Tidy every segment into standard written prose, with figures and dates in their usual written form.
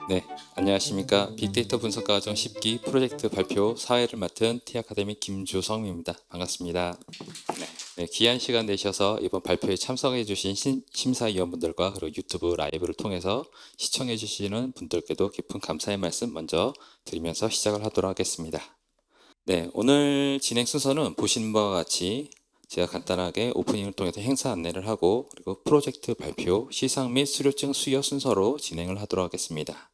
네, 안녕하십니까. 빅데이터 분석과 과정 10기 프로젝트 발표 사회를 맡은 T아카데미 김주성입니다. 반갑습니다. 네, 귀한 시간 내셔서 이번 발표에 참석해 주신 심사위원분들과 그리고 유튜브 라이브를 통해서 시청해 주시는 분들께도 깊은 감사의 말씀 먼저 드리면서 시작을 하도록 하겠습니다. 네, 오늘 진행 순서는 보시는 바와 같이 제가 간단하게 오프닝을 통해서 행사 안내를 하고 그리고 프로젝트 발표, 시상 및 수료증 수여 순서로 진행을 하도록 하겠습니다.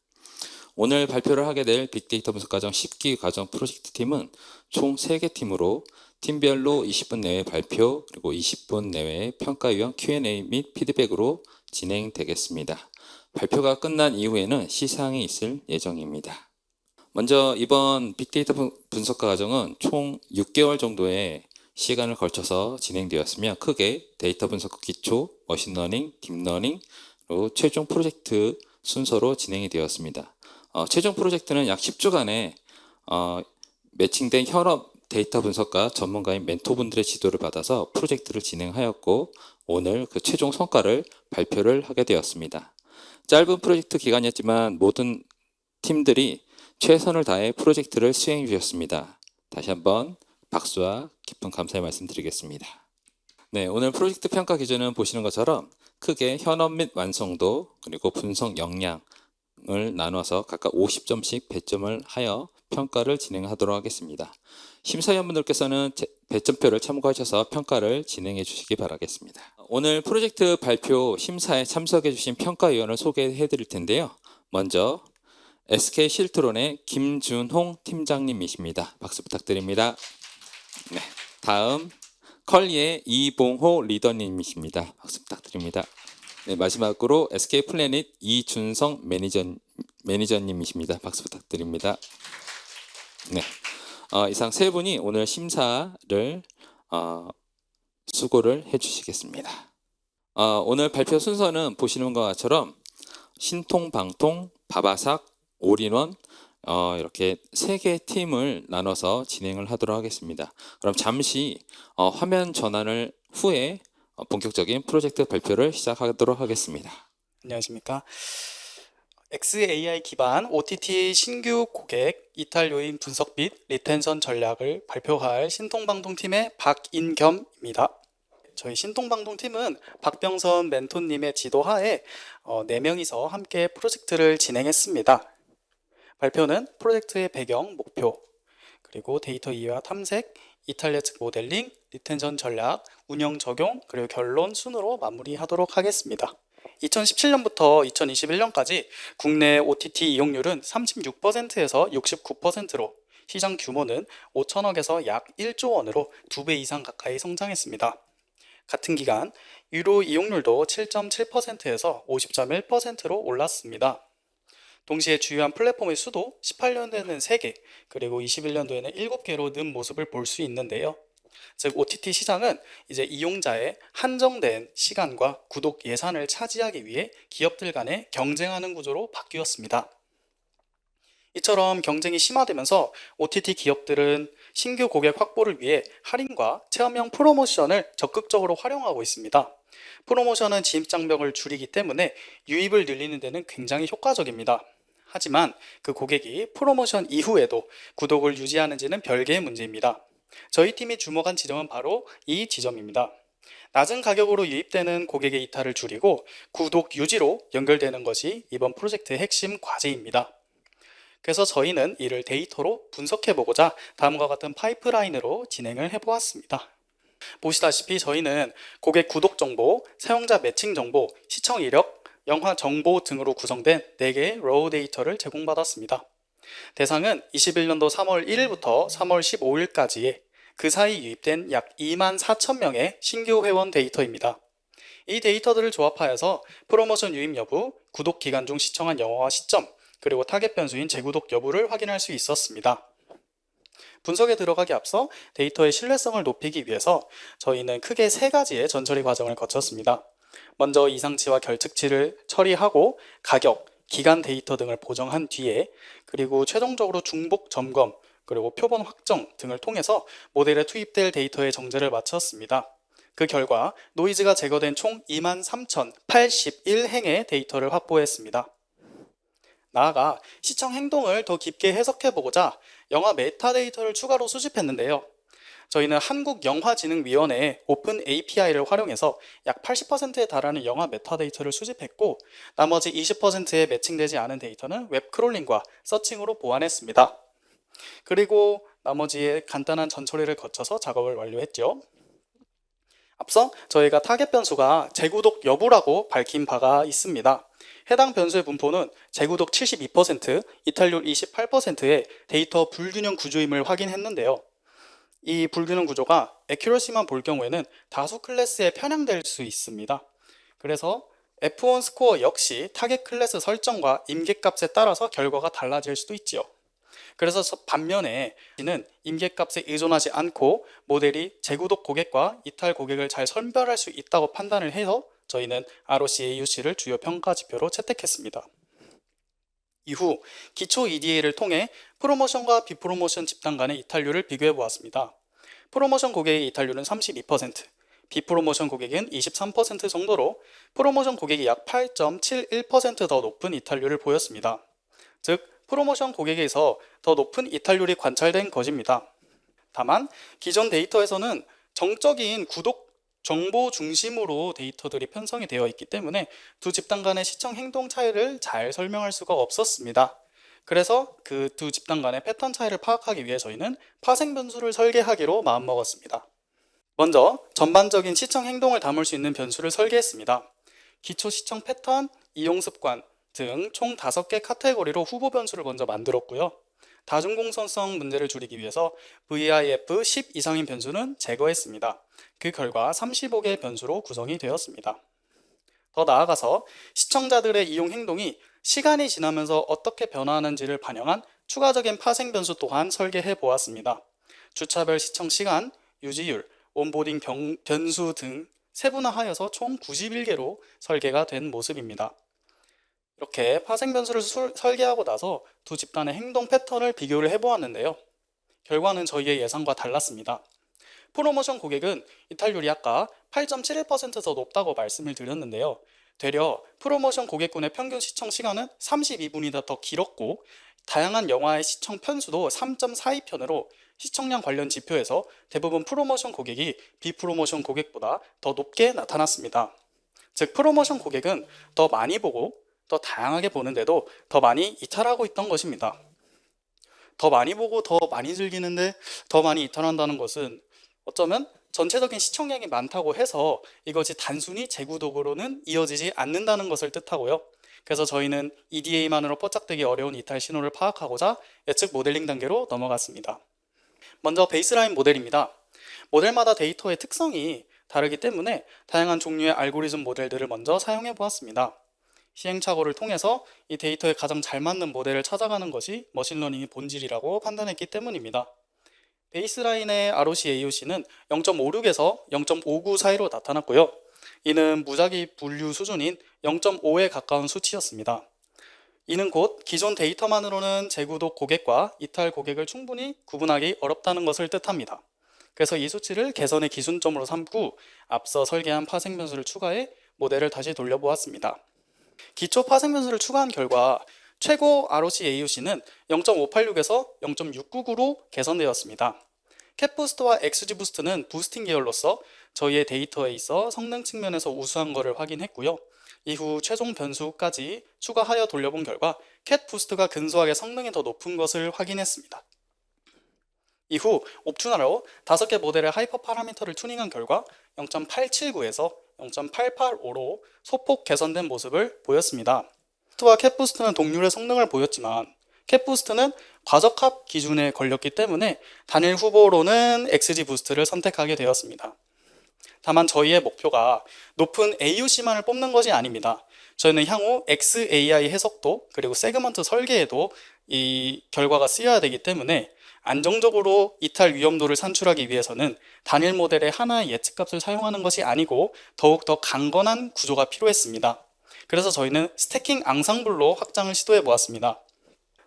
오늘 발표를 하게 될 빅데이터 분석 과정 10기 과정 프로젝트 팀은 총 3개 팀으로 팀별로 20분 내외 발표 그리고 20분 내외 평가위원 Q&A 및 피드백으로 진행되겠습니다. 발표가 끝난 이후에는 시상이 있을 예정입니다. 먼저 이번 빅데이터 분석과 과정은 총 6개월 정도의 시간을 걸쳐서 진행되었으며 크게 데이터 분석 기초, 머신러닝, 딥러닝, 그리고 최종 프로젝트 순서로 진행이 되었습니다. 최종 프로젝트는 약 10주간의 매칭된 현업 데이터 분석가 전문가인 멘토분들의 지도를 받아서 프로젝트를 진행하였고 오늘 그 최종 성과를 발표를 하게 되었습니다. 짧은 프로젝트 기간이었지만 모든 팀들이 최선을 다해 프로젝트를 수행해 주셨습니다. 다시 한번 박수와 깊은 감사의 말씀 드리겠습니다. 네, 오늘 프로젝트 평가 기준은 보시는 것처럼 크게 현업 및 완성도 그리고 분석 역량을 나눠서 각각 50점씩 배점을 하여 평가를 진행하도록 하겠습니다. 심사위원분들께서는 배점표를 참고하셔서 평가를 진행해 주시기 바라겠습니다. 오늘 프로젝트 발표 심사에 참석해 주신 평가위원을 소개해 드릴 텐데요. 먼저 SK 실트론의 김준홍 팀장님이십니다. 박수 부탁드립니다. 네, 다음 컬리의 이봉호 리더님이십니다. 박수 부탁드립니다. 네, 마지막으로 SK 플래닛 이준성 매니저님이십니다. 박수 부탁드립니다. 네, 이상 세 분이 오늘 심사를 수고를 해주시겠습니다. 오늘 발표 순서는 보시는 것처럼 신통방통, 바바삭, 올인원 이렇게 3개 팀을 나눠서 진행을 하도록 하겠습니다. 그럼 잠시 화면 전환을 후에 본격적인 프로젝트 발표를 시작하도록 하겠습니다. 안녕하십니까. XAI 기반 OTT 신규 고객 이탈 요인 분석 및 리텐션 전략을 발표할 신통방통팀의 박인겸입니다. 저희 신통방통팀은 박병선 멘토님의 지도하에 4명이서 함께 프로젝트를 진행했습니다. 발표는 프로젝트의 배경, 목표, 그리고 데이터 이해와 탐색, 이탈 예측 모델링, 리텐션 전략, 운영 적용, 그리고 결론 순으로 마무리하도록 하겠습니다. 2017년부터 2021년까지 국내 OTT 이용률은 36%에서 69%로 시장 규모는 5천억에서 약 1조 원으로 2배 이상 가까이 성장했습니다. 같은 기간 유료 이용률도 7.7%에서 50.1%로 올랐습니다. 동시에 주요한 플랫폼의 수도 18년도에는 3개, 그리고 21년도에는 7개로 는 모습을 볼 수 있는데요. 즉 OTT 시장은 이제 이용자의 한정된 시간과 구독 예산을 차지하기 위해 기업들 간에 경쟁하는 구조로 바뀌었습니다. 이처럼 경쟁이 심화되면서 OTT 기업들은 신규 고객 확보를 위해 할인과 체험형 프로모션을 적극적으로 활용하고 있습니다. 프로모션은 진입 장벽을 줄이기 때문에 유입을 늘리는 데는 굉장히 효과적입니다. 하지만 그 고객이 프로모션 이후에도 구독을 유지하는지는 별개의 문제입니다. 저희 팀이 주목한 지점은 바로 이 지점입니다. 낮은 가격으로 유입되는 고객의 이탈을 줄이고 구독 유지로 연결되는 것이 이번 프로젝트의 핵심 과제입니다. 그래서 저희는 이를 데이터로 분석해보고자 다음과 같은 파이프라인으로 진행을 해보았습니다. 보시다시피 저희는 고객 구독 정보, 사용자 매칭 정보, 시청 이력, 영화 정보 등으로 구성된 4개의 로우 데이터를 제공받았습니다. 대상은 21년도 3월 1일부터 3월 15일까지의 그 사이 유입된 약 2만 4천 명의 신규 회원 데이터입니다. 이 데이터들을 조합하여서 프로모션 유입 여부, 구독 기간 중 시청한 영화와 시점, 그리고 타겟 변수인 재구독 여부를 확인할 수 있었습니다. 분석에 들어가기 앞서 데이터의 신뢰성을 높이기 위해서 저희는 크게 3가지의 전처리 과정을 거쳤습니다. 먼저 이상치와 결측치를 처리하고 가격, 기간 데이터 등을 보정한 뒤에 그리고 최종적으로 중복 점검, 그리고 표본 확정 등을 통해서 모델에 투입될 데이터의 정제를 마쳤습니다. 그 결과 노이즈가 제거된 총 23,081행의 데이터를 확보했습니다. 나아가 시청 행동을 더 깊게 해석해보고자 영화 메타데이터를 추가로 수집했는데요. 저희는 한국영화진흥위원회의 오픈 API를 활용해서 약 80%에 달하는 영화 메타데이터를 수집했고, 나머지 20%에 매칭되지 않은 데이터는 웹크롤링과 서칭으로 보완했습니다. 그리고 나머지의 간단한 전처리를 거쳐서 작업을 완료했죠. 앞서 저희가 타겟 변수가 재구독 여부라고 밝힌 바가 있습니다. 해당 변수의 분포는 재구독 72%, 이탈률 28%의 데이터 불균형 구조임을 확인했는데요. 이 불균형 구조가 애큐러시만 볼 경우에는 다수 클래스에 편향될 수 있습니다. 그래서 F1 스코어 역시 타겟 클래스 설정과 임계값에 따라서 결과가 달라질 수도 있지요. 그래서 반면에 는 임계값에 의존하지 않고 모델이 재구독 고객과 이탈 고객을 잘 선별할 수 있다고 판단을 해서 저희는 ROC AUC를 주요 평가 지표로 채택했습니다. 이후 기초 EDA를 통해 프로모션과 비프로모션 집단 간의 이탈률을 비교해 보았습니다. 프로모션 고객의 이탈률은 32%, 비프로모션 고객은 23% 정도로 프로모션 고객이 약 8.71% 더 높은 이탈률을 보였습니다. 즉 프로모션 고객에서 더 높은 이탈률이 관찰된 것입니다. 다만 기존 데이터에서는 정적인 구독 정보 중심으로 데이터들이 편성이 되어 있기 때문에 두 집단 간의 시청 행동 차이를 잘 설명할 수가 없었습니다. 그래서 그 두 집단 간의 패턴 차이를 파악하기 위해 저희는 파생 변수를 설계하기로 마음먹었습니다. 먼저 전반적인 시청 행동을 담을 수 있는 변수를 설계했습니다. 기초 시청 패턴, 이용 습관 등 총 5개 카테고리로 후보 변수를 먼저 만들었고요. 다중공선성 문제를 줄이기 위해서 VIF 10 이상인 변수는 제거했습니다. 그 결과 35개의 변수로 구성이 되었습니다. 더 나아가서 시청자들의 이용 행동이 시간이 지나면서 어떻게 변화하는지를 반영한 추가적인 파생 변수 또한 설계해 보았습니다. 주차별 시청 시간, 유지율, 온보딩 변수 등 세분화하여서 총 91개로 설계가 된 모습입니다. 이렇게 파생 변수를 설계하고 나서 두 집단의 행동 패턴을 비교를 해보았는데요. 결과는 저희의 예상과 달랐습니다. 프로모션 고객은 이탈률이 아까 8.71% 더 높다고 말씀을 드렸는데요. 되려 프로모션 고객군의 평균 시청 시간은 32분이나 더 길었고, 다양한 영화의 시청 편수도 3.42편으로 시청량 관련 지표에서 대부분 프로모션 고객이 비프로모션 고객보다 더 높게 나타났습니다. 즉 프로모션 고객은 더 많이 보고 더 다양하게 보는데도 더 많이 이탈하고 있던 것입니다. 더 많이 보고 더 많이 즐기는데 더 많이 이탈한다는 것은 어쩌면 전체적인 시청량이 많다고 해서 이것이 단순히 재구독으로는 이어지지 않는다는 것을 뜻하고요. 그래서 저희는 EDA만으로 포착되기 어려운 이탈 신호를 파악하고자 예측 모델링 단계로 넘어갔습니다. 먼저 베이스라인 모델입니다. 모델마다 데이터의 특성이 다르기 때문에 다양한 종류의 알고리즘 모델들을 먼저 사용해 보았습니다. 시행착오를 통해서 이 데이터에 가장 잘 맞는 모델을 찾아가는 것이 머신러닝의 본질이라고 판단했기 때문입니다. 베이스라인의 ROC AUC는 0.56에서 0.59 사이로 나타났고요. 이는 무작위 분류 수준인 0.5에 가까운 수치였습니다. 이는 곧 기존 데이터만으로는 재구독 고객과 이탈 고객을 충분히 구분하기 어렵다는 것을 뜻합니다. 그래서 이 수치를 개선의 기준점으로 삼고 앞서 설계한 파생 변수를 추가해 모델을 다시 돌려보았습니다. 기초 파생 변수를 추가한 결과 최고 ROC AUC는 0.586에서 0.699로 개선되었습니다. 캡부스트와 XG부스트는 부스팅 계열로서 저희의 데이터에 있어 성능 측면에서 우수한 것을 확인했고요. 이후 최종 변수까지 추가하여 돌려본 결과 캡부스트가 근소하게 성능이 더 높은 것을 확인했습니다. 이후 옵튜나로 5개 모델의 하이퍼 파라미터를 튜닝한 결과 0.879에서 0.885로 소폭 개선된 모습을 보였습니다. 캡부스트와 캡부스트는 동률의 성능을 보였지만 캡부스트는 과적합 기준에 걸렸기 때문에 단일 후보로는 XG부스트를 선택하게 되었습니다. 다만 저희의 목표가 높은 AUC만을 뽑는 것이 아닙니다. 저희는 향후 XAI 해석도 그리고 세그먼트 설계에도 이 결과가 쓰여야 되기 때문에 안정적으로 이탈 위험도를 산출하기 위해서는 단일 모델의 하나의 예측값을 사용하는 것이 아니고 더욱더 강건한 구조가 필요했습니다. 그래서 저희는 스태킹 앙상블로 확장을 시도해 보았습니다.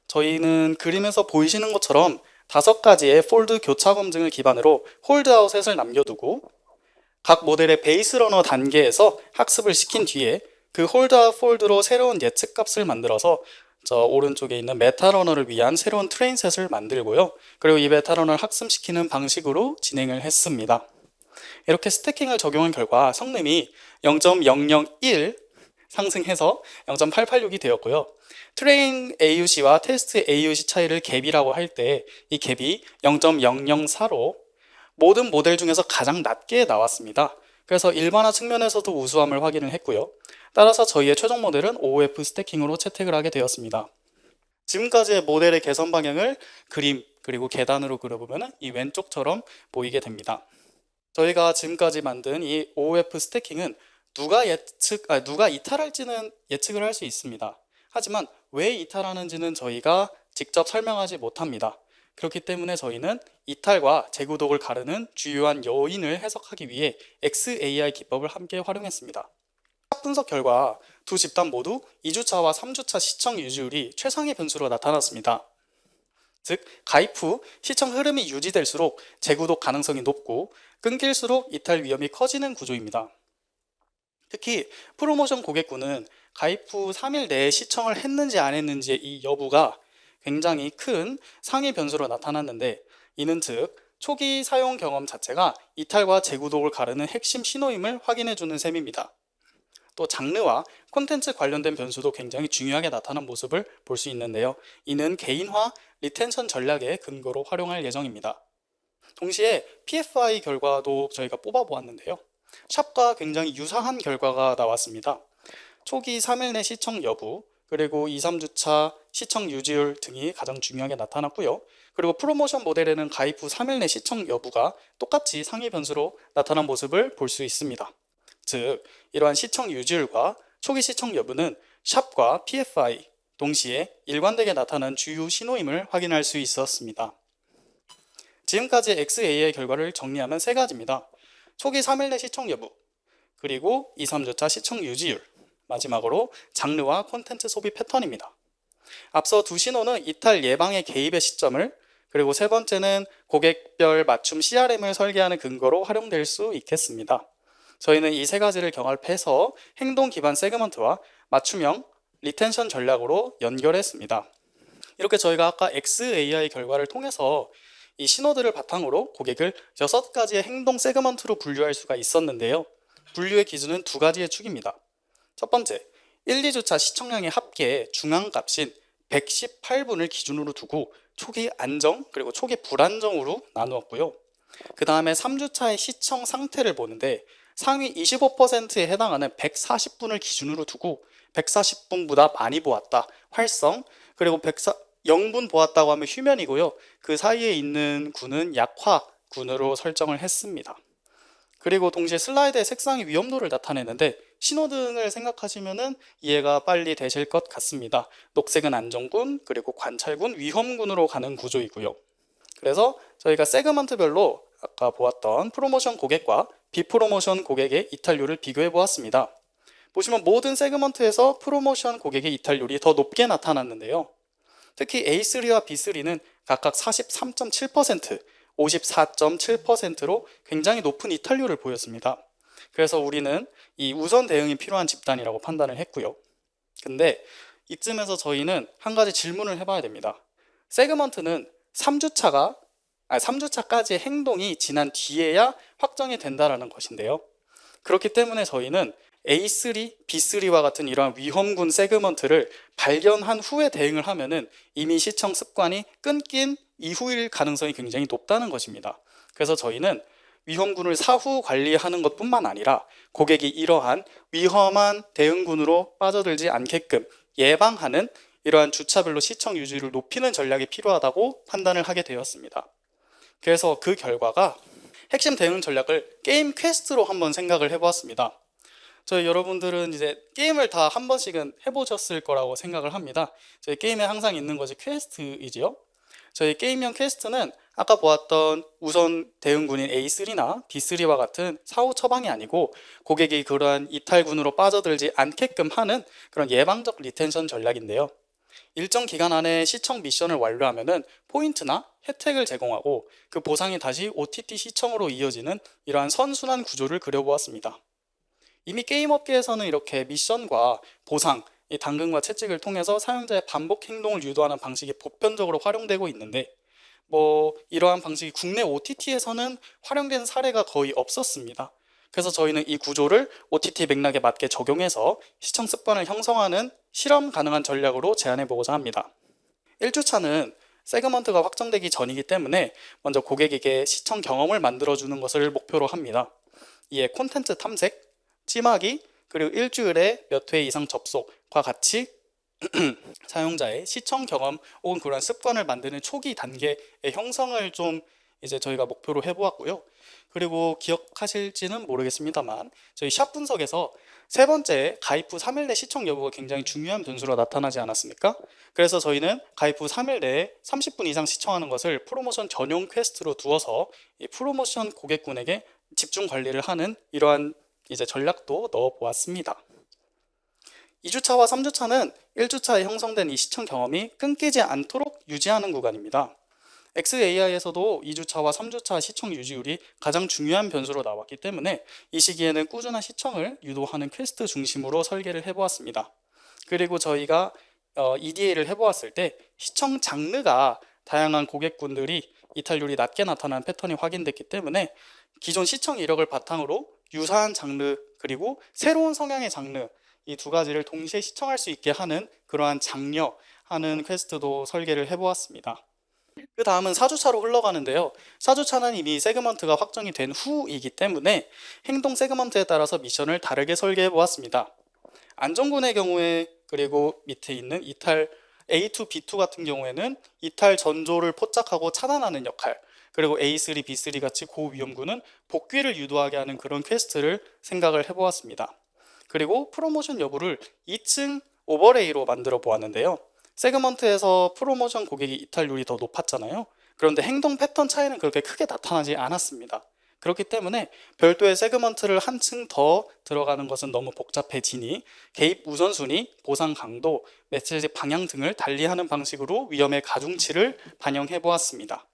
저희는 그림에서 보이시는 것처럼 5가지의 폴드 교차 검증을 기반으로 홀드아웃셋을 남겨두고 각 모델의 베이스 러너 단계에서 학습을 시킨 뒤에 그 홀드아웃 폴드로 새로운 예측값을 만들어서 저 오른쪽에 있는 메타러너를 위한 새로운 트레인셋을 만들고요. 그리고 이 메타러너를 학습시키는 방식으로 진행을 했습니다. 이렇게 스태킹을 적용한 결과 성능이 0.001 상승해서 0.886이 되었고요. 트레인 AUC와 테스트 AUC 차이를 갭이라고 할 때 이 갭이 0.004로 모든 모델 중에서 가장 낮게 나왔습니다. 그래서 일반화 측면에서도 우수함을 확인을 했고요. 따라서 저희의 최종 모델은 OOF 스태킹으로 채택을 하게 되었습니다. 지금까지의 모델의 개선 방향을 그림 그리고 계단으로 그려보면 이 왼쪽처럼 보이게 됩니다. 저희가 지금까지 만든 이 OOF 스태킹은 누가 이탈할지는 예측을 할 수 있습니다. 하지만 왜 이탈하는지는 저희가 직접 설명하지 못합니다. 그렇기 때문에 저희는 이탈과 재구독을 가르는 주요한 요인을 해석하기 위해 XAI 기법을 함께 활용했습니다. 분석 결과 두 집단 모두 2주차와 3주차 시청 유지율이 최상의 변수로 나타났습니다. 즉, 가입 후 시청 흐름이 유지될수록 재구독 가능성이 높고 끊길수록 이탈 위험이 커지는 구조입니다. 특히 프로모션 고객군은 가입 후 3일 내에 시청을 했는지 안 했는지의 이 여부가 굉장히 큰 상위 변수로 나타났는데, 이는 즉 초기 사용 경험 자체가 이탈과 재구독을 가르는 핵심 신호임을 확인해주는 셈입니다. 또 장르와 콘텐츠 관련된 변수도 굉장히 중요하게 나타난 모습을 볼 수 있는데요. 이는 개인화 리텐션 전략의 근거로 활용할 예정입니다. 동시에 PFI 결과도 저희가 뽑아보았는데요. 샵과 굉장히 유사한 결과가 나왔습니다. 초기 3일 내 시청 여부, 그리고 2, 3주차 시청 유지율 등이 가장 중요하게 나타났고요. 그리고 프로모션 모델에는 가입 후 3일 내 시청 여부가 똑같이 상위 변수로 나타난 모습을 볼 수 있습니다. 즉, 이러한 시청 유지율과 초기 시청 여부는 샵과 PFI 동시에 일관되게 나타난 주요 신호임을 확인할 수 있었습니다. 지금까지 XAI 결과를 정리하면 세 가지입니다. 초기 3일 내 시청 여부, 그리고 2, 3주차 시청 유지율, 마지막으로 장르와 콘텐츠 소비 패턴입니다. 앞서 두 신호는 이탈 예방의 개입의 시점을, 그리고 세 번째는 고객별 맞춤 CRM을 설계하는 근거로 활용될 수 있겠습니다. 저희는 이 세 가지를 경합해서 행동 기반 세그먼트와 맞춤형 리텐션 전략으로 연결했습니다. 이렇게 저희가 아까 XAI 결과를 통해서 이 신호들을 바탕으로 고객을 6가지의 행동 세그먼트로 분류할 수가 있었는데요. 분류의 기준은 두 가지의 축입니다. 첫 번째, 1, 2주차 시청량의 합계 중앙값인 118분을 기준으로 두고 초기 안정 그리고 초기 불안정으로 나누었고요. 그 다음에 3주차의 시청 상태를 보는데 상위 25%에 해당하는 140분을 기준으로 두고 140분보다 많이 보았다, 활성, 그리고 0분 보았다고 하면 휴면이고요. 그 사이에 있는 군은 약화 군으로 설정을 했습니다. 그리고 동시에 슬라이드의 색상이 위험도를 나타내는데 신호등을 생각하시면 이해가 빨리 되실 것 같습니다. 녹색은 안정군, 그리고 관찰군, 위험군으로 가는 구조이고요. 그래서 저희가 세그먼트별로 아까 보았던 프로모션 고객과 비프로모션 고객의 이탈률을 비교해 보았습니다. 보시면 모든 세그먼트에서 프로모션 고객의 이탈률이 더 높게 나타났는데요. 특히 A3와 B3는 각각 43.7%, 54.7%로 굉장히 높은 이탈률을 보였습니다. 그래서 우리는 이 우선 대응이 필요한 집단이라고 판단을 했고요. 근데 이쯤에서 저희는 한 가지 질문을 해봐야 됩니다. 세그먼트는 3주차까지의 행동이 지난 뒤에야 확정이 된다는 것인데요. 그렇기 때문에 저희는 A3, B3와 같은 이러한 위험군 세그먼트를 발견한 후에 대응을 하면은 이미 시청 습관이 끊긴 이후일 가능성이 굉장히 높다는 것입니다. 그래서 저희는 위험군을 사후 관리하는 것뿐만 아니라 고객이 이러한 위험한 대응군으로 빠져들지 않게끔 예방하는 이러한 주차별로 시청 유지를 높이는 전략이 필요하다고 판단을 하게 되었습니다. 그래서 그 결과가 핵심 대응 전략을 게임 퀘스트로 한번 생각을 해보았습니다. 저희 여러분들은 이제 게임을 다 한 번씩은 해보셨을 거라고 생각을 합니다. 저희 게임에 항상 있는 것이 퀘스트이지요. 저희 게임형 퀘스트는 아까 보았던 우선 대응군인 A3나 B3와 같은 사후 처방이 아니고 고객이 그러한 이탈군으로 빠져들지 않게끔 하는 그런 예방적 리텐션 전략인데요. 일정 기간 안에 시청 미션을 완료하면은 포인트나 혜택을 제공하고 그 보상이 다시 OTT 시청으로 이어지는 이러한 선순환 구조를 그려보았습니다. 이미 게임 업계에서는 이렇게 미션과 보상, 이 당근과 채찍을 통해서 사용자의 반복 행동을 유도하는 방식이 보편적으로 활용되고 있는데 이러한 방식이 국내 OTT에서는 활용된 사례가 거의 없었습니다. 그래서 저희는 이 구조를 OTT 맥락에 맞게 적용해서 시청 습관을 형성하는 실험 가능한 전략으로 제안해 보고자 합니다. 1주차는 세그먼트가 확정되기 전이기 때문에 먼저 고객에게 시청 경험을 만들어주는 것을 목표로 합니다. 이에 콘텐츠 탐색, 찜하기, 그리고 일주일에 몇 회 이상 접속과 같이 사용자의 시청 경험 혹은 그런 습관을 만드는 초기 단계의 형성을 좀 이제 저희가 목표로 해보았고요. 그리고 기억하실지는 모르겠습니다만 저희 샵 분석에서 세 번째 가입 후 3일 내 시청 여부가 굉장히 중요한 변수로 나타나지 않았습니까? 그래서 저희는 가입 후 3일 내에 30분 이상 시청하는 것을 프로모션 전용 퀘스트로 두어서 이 프로모션 고객군에게 집중 관리를 하는 이러한 이제 전략도 넣어 보았습니다. 2주차와 3주차는 1주차에 형성된 이 시청 경험이 끊기지 않도록 유지하는 구간입니다. XAI에서도 2주차와 3주차 시청 유지율이 가장 중요한 변수로 나왔기 때문에 이 시기에는 꾸준한 시청을 유도하는 퀘스트 중심으로 설계를 해보았습니다. 그리고 저희가 EDA를 해보았을 때 시청 장르가 다양한 고객군들이 이탈률이 낮게 나타나는 패턴이 확인됐기 때문에 기존 시청 이력을 바탕으로 유사한 장르 그리고 새로운 성향의 장르 이 두 가지를 동시에 시청할 수 있게 하는 그러한 장려하는 퀘스트도 설계를 해보았습니다. 그 다음은 4주차로 흘러가는데요. 4주차는 이미 세그먼트가 확정이 된 후이기 때문에 행동 세그먼트에 따라서 미션을 다르게 설계해 보았습니다. 안전군의 경우에 그리고 밑에 있는 이탈 A2, B2 같은 경우에는 이탈 전조를 포착하고 차단하는 역할, 그리고 A3, B3 같이 고위험군은 복귀를 유도하게 하는 그런 퀘스트를 생각을 해보았습니다. 그리고 프로모션 여부를 2층 오버레이로 만들어 보았는데요. 세그먼트에서 프로모션 고객이 이탈률이 더 높았잖아요. 그런데 행동 패턴 차이는 그렇게 크게 나타나지 않았습니다. 그렇기 때문에 별도의 세그먼트를 한 층 더 들어가는 것은 너무 복잡해지니 개입 우선순위, 보상 강도, 메시지 방향 등을 달리하는 방식으로 위험의 가중치를 반영해 보았습니다.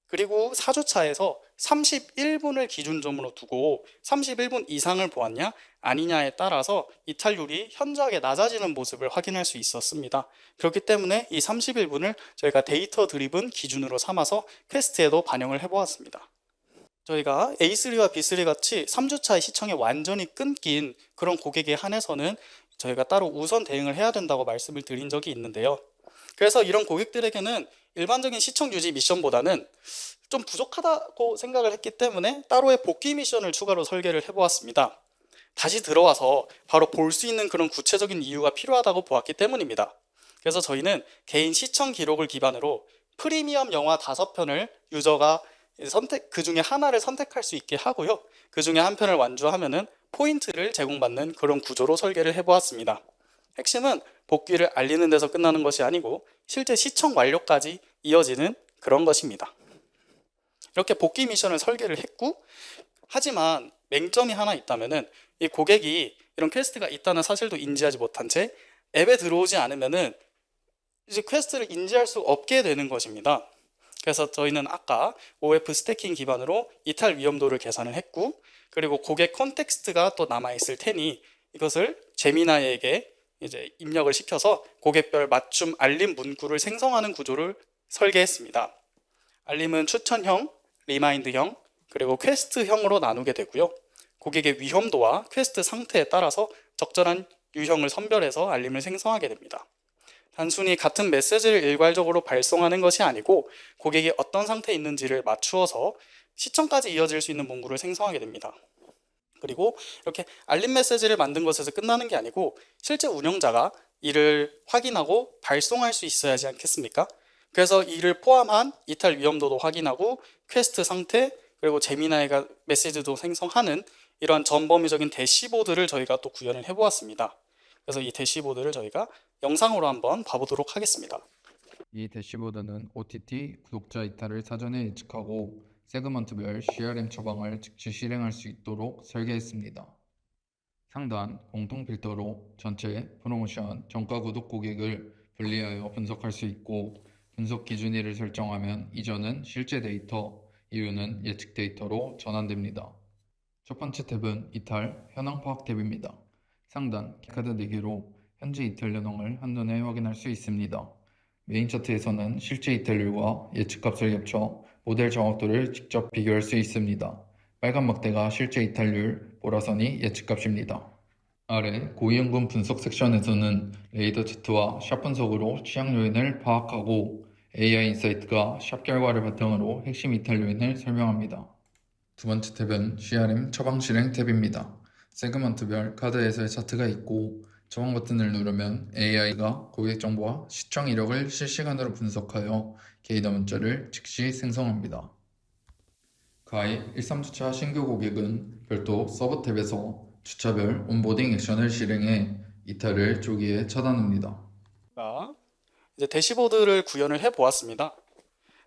그리고 4주차에서 31분을 기준점으로 두고 31분 이상을 보았냐 아니냐에 따라서 이탈률이 현저하게 낮아지는 모습을 확인할 수 있었습니다. 그렇기 때문에 이 31분을 저희가 데이터 드리븐 기준으로 삼아서 퀘스트에도 반영을 해보았습니다. 저희가 A3와 B3 같이 3주차의 시청이 완전히 끊긴 그런 고객에 한해서는 저희가 따로 우선 대응을 해야 된다고 말씀을 드린 적이 있는데요. 그래서 이런 고객들에게는 일반적인 시청 유지 미션보다는 좀 부족하다고 생각을 했기 때문에 따로의 복귀 미션을 추가로 설계를 해보았습니다. 다시 들어와서 바로 볼 수 있는 그런 구체적인 이유가 필요하다고 보았기 때문입니다. 그래서 저희는 개인 시청 기록을 기반으로 프리미엄 영화 5편을 유저가 그 중에 하나를 선택할 수 있게 하고요. 그 중에 한 편을 완주하면은 포인트를 제공받는 그런 구조로 설계를 해보았습니다. 핵심은 복귀를 알리는 데서 끝나는 것이 아니고 실제 시청 완료까지 이어지는 그런 것입니다. 이렇게 복귀 미션을 설계를 했고, 하지만 맹점이 하나 있다면은 이 고객이 이런 퀘스트가 있다는 사실도 인지하지 못한 채 앱에 들어오지 않으면은 이제 퀘스트를 인지할 수 없게 되는 것입니다. 그래서 저희는 아까 OF 스태킹 기반으로 이탈 위험도를 계산을 했고, 그리고 고객 컨텍스트가 또 남아 있을 테니 이것을 제미나이에게 이제 입력을 시켜서 고객별 맞춤 알림 문구를 생성하는 구조를 설계했습니다. 알림은 추천형, 리마인드형, 그리고 퀘스트형으로 나누게 되고요. 고객의 위험도와 퀘스트 상태에 따라서 적절한 유형을 선별해서 알림을 생성하게 됩니다. 단순히 같은 메시지를 일괄적으로 발송하는 것이 아니고 고객이 어떤 상태에 있는지를 맞추어서 시청까지 이어질 수 있는 문구를 생성하게 됩니다. 그리고 이렇게 알림 메시지를 만든 것에서 끝나는 게 아니고 실제 운영자가 이를 확인하고 발송할 수 있어야 하지 않겠습니까? 그래서 이를 포함한 이탈 위험도도 확인하고 퀘스트 상태 그리고 제미나이가 메시지도 생성하는 이러한 전범위적인 대시보드를 저희가 또 구현을 해보았습니다. 그래서 이 대시보드를 저희가 영상으로 한번 봐보도록 하겠습니다. 이 대시보드는 OTT 구독자 이탈을 사전에 예측하고 세그먼트별 CRM 처방을 즉시 실행할 수 있도록 설계했습니다. 상단 공통 필터로 전체 프로모션 정가 구독 고객을 분리하여 분석할 수 있고 분석 기준일을 설정하면 이전은 실제 데이터, 이후는 예측 데이터로 전환됩니다. 첫 번째 탭은 이탈 현황 파악 탭입니다. 상단 카드 4개로 현재 이탈 연황을 한눈에 확인할 수 있습니다. 메인 차트에서는 실제 이탈률과 예측값을 겹쳐 모델 정확도를 직접 비교할 수 있습니다. 빨간 막대가 실제 이탈률, 보라선이 예측값입니다. 아래 고위험군 분석 섹션에서는 레이더 차트와 샵 분석으로 취약 요인을 파악하고 AI 인사이트가 샵 결과를 바탕으로 핵심 이탈 요인을 설명합니다. 두 번째 탭은 CRM 처방 실행 탭입니다. 세그먼트별 카드 해설 차트가 있고 처방 버튼을 누르면 AI가 고객 정보와 시청 이력을 실시간으로 분석하여 개인화 문자를 즉시 생성합니다. 가입 13주차 신규 고객은 별도 서버 탭에서 주차별 온보딩 액션을 실행해 이탈을 조기에 차단합니다. 자, 이제 대시보드를 구현을 해 보았습니다.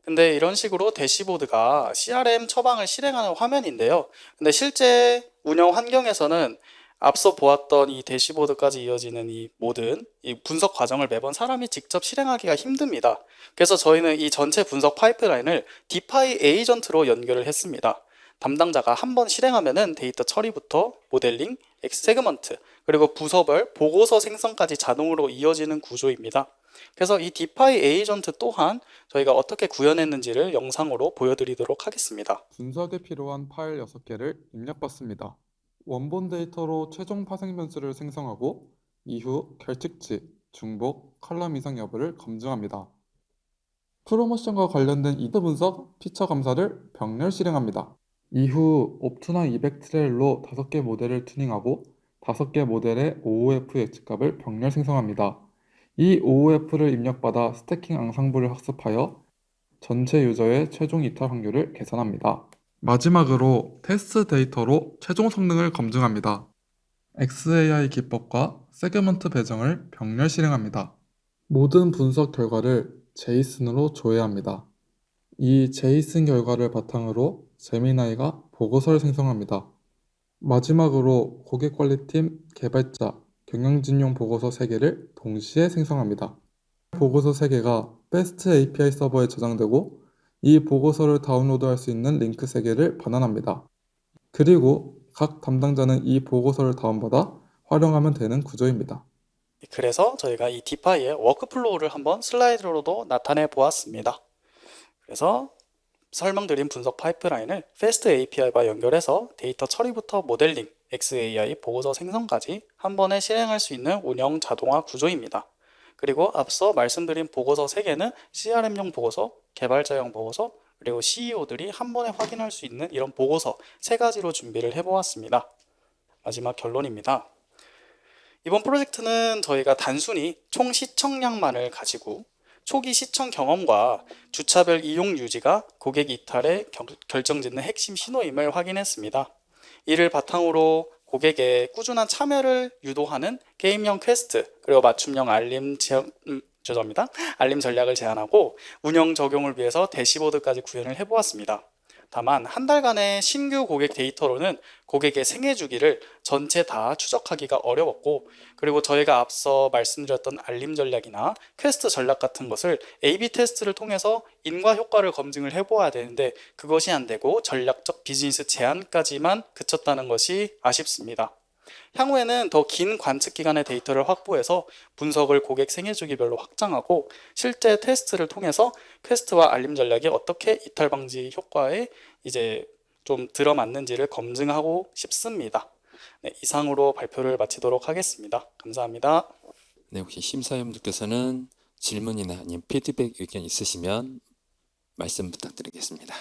근데 이런 식으로 대시보드가 CRM 처방을 실행하는 화면인데요. 근데 실제 운영 환경에서는 앞서 보았던 이 대시보드까지 이어지는 이 모든 이 분석 과정을 매번 사람이 직접 실행하기가 힘듭니다. 그래서 저희는 이 전체 분석 파이프라인을 디파이 에이전트로 연결을 했습니다. 담당자가 한번 실행하면은 데이터 처리부터 모델링, 세그먼트, 그리고 부서별 보고서 생성까지 자동으로 이어지는 구조입니다. 그래서 이 디파이 에이전트 또한 저희가 어떻게 구현했는지를 영상으로 보여드리도록 하겠습니다. 분석에 필요한 파일 6개를 입력받습니다. 원본 데이터로 최종 파생 변수를 생성하고 이후 결측치, 중복, 컬럼 이상 여부를 검증합니다. 프로모션과 관련된 이터 분석, 피처 감사를 병렬 실행합니다. 이후 옵투나 200 트레일로 5개 모델을 튜닝하고 5개 모델의 OOF 예측값을 병렬 생성합니다. 이 OOF를 입력받아 스태킹 앙상블을 학습하여 전체 유저의 최종 이탈 확률을 계산합니다. 마지막으로 테스트 데이터로 최종 성능을 검증합니다. XAI 기법과 세그먼트 배정을 병렬 실행합니다. 모든 분석 결과를 제이슨으로 조회합니다. 이 제이슨 결과를 바탕으로 제미나이가 보고서를 생성합니다. 마지막으로 고객관리팀, 개발자, 경영진용 보고서 3개를 동시에 생성합니다. 보고서 3개가 패스트 API 서버에 저장되고 이 보고서를 다운로드할 수 있는 링크 3개를 반환합니다. 그리고 각 담당자는 이 보고서를 다운받아 활용하면 되는 구조입니다. 그래서 저희가 이 디파이의 워크플로우를 한번 슬라이드로도 나타내 보았습니다. 그래서 설명드린 분석 파이프라인을 패스트 API와 연결해서 데이터 처리부터 모델링, XAI 보고서 생성까지 한 번에 실행할 수 있는 운영 자동화 구조입니다. 그리고 앞서 말씀드린 보고서 3개는 CRM용 보고서, 개발자용 보고서, 그리고 CEO들이 한 번에 확인할 수 있는 이런 보고서 3가지로 준비를 해보았습니다. 마지막 결론입니다. 이번 프로젝트는 저희가 단순히 총 시청량만을 가지고 초기 시청 경험과 주차별 이용 유지가 고객 이탈에 결정짓는 핵심 신호임을 확인했습니다. 이를 바탕으로 고객의 꾸준한 참여를 유도하는 게임형 퀘스트, 그리고 맞춤형 알림 전략을 제안하고 운영 적용을 위해서 대시보드까지 구현을 해보았습니다. 다만 한 달간의 신규 고객 데이터로는 고객의 생애 주기를 전체 다 추적하기가 어려웠고, 그리고 저희가 앞서 말씀드렸던 알림 전략이나 퀘스트 전략 같은 것을 A/B 테스트를 통해서 인과 효과를 검증을 해보아야 되는데 그것이 안 되고 전략적 비즈니스 제안까지만 그쳤다는 것이 아쉽습니다. 향후에는 더 긴 관측 기간의 데이터를 확보해서 분석을 고객 생애 주기별로 확장하고 실제 테스트를 통해서 퀘스트와 알림 전략이 어떻게 이탈 방지 효과에 이제 좀 들어맞는지를 검증하고 싶습니다. 네, 이상으로 발표를 마치도록 하겠습니다. 감사합니다. 네, 혹시 심사위원분께서는 질문이나 아니면 피드백 의견 있으시면 말씀 부탁드리겠습니다.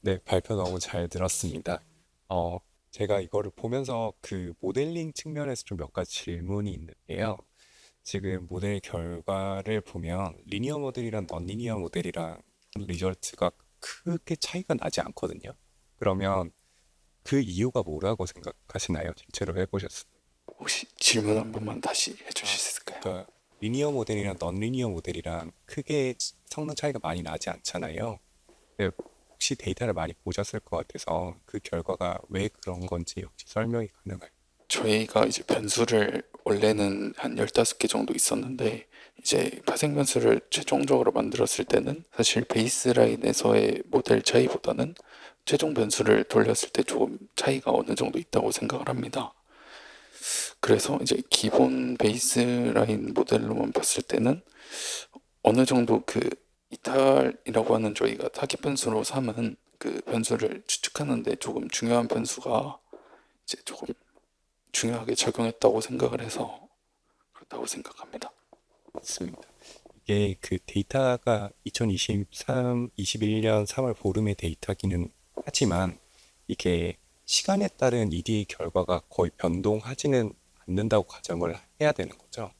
네, 발표 너무 잘 들었습니다. 제가 이거를 보면서 그 모델링 측면에서 좀 몇 가지 질문이 있는데요. 지금 모델 결과를 보면 리니어 모델이랑 넌리니어 모델이랑 리절트가 크게 차이가 나지 않거든요. 그러면 그 이유가 뭐라고 생각하시나요? 실제로 해보셨어요? 혹시 질문 한 번만 다시 해주실 수 있을까요? 그러니까 리니어 모델이랑 넌리니어 모델이랑 크게 성능 차이가 많이 나지 않잖아요. 네, 혹시 데이터를 많이 보셨을 것 같아서 그 결과가 왜 그런 건지 혹시 설명이 가능할까요? 저희가 이제 변수를 원래는 한 15개 정도 있었는데 이제 파생 변수를 최종적으로 만들었을 때는 사실 베이스라인에서의 모델 차이보다는 최종 변수를 돌렸을 때 조금 차이가 어느 정도 있다고 생각을 합니다. 그래서 이제 기본 베이스라인 모델로만 봤을 때는 어느 정도 그 이탈이라고 하는 저희가 타깃 변수로 삼은 그 변수를 추측하는데 조금 중요한 변수가 이제 조금 중요하게 작용했다고 생각을 해서 그렇다고 생각합니다. 맞습니다. 이게 그 데이터가 21년 3월 보름의 데이터기는 하지만 이게 시간에 따른 EDA 결과가 거의 변동하지는 않는다고 가정을 해야 되는 거죠.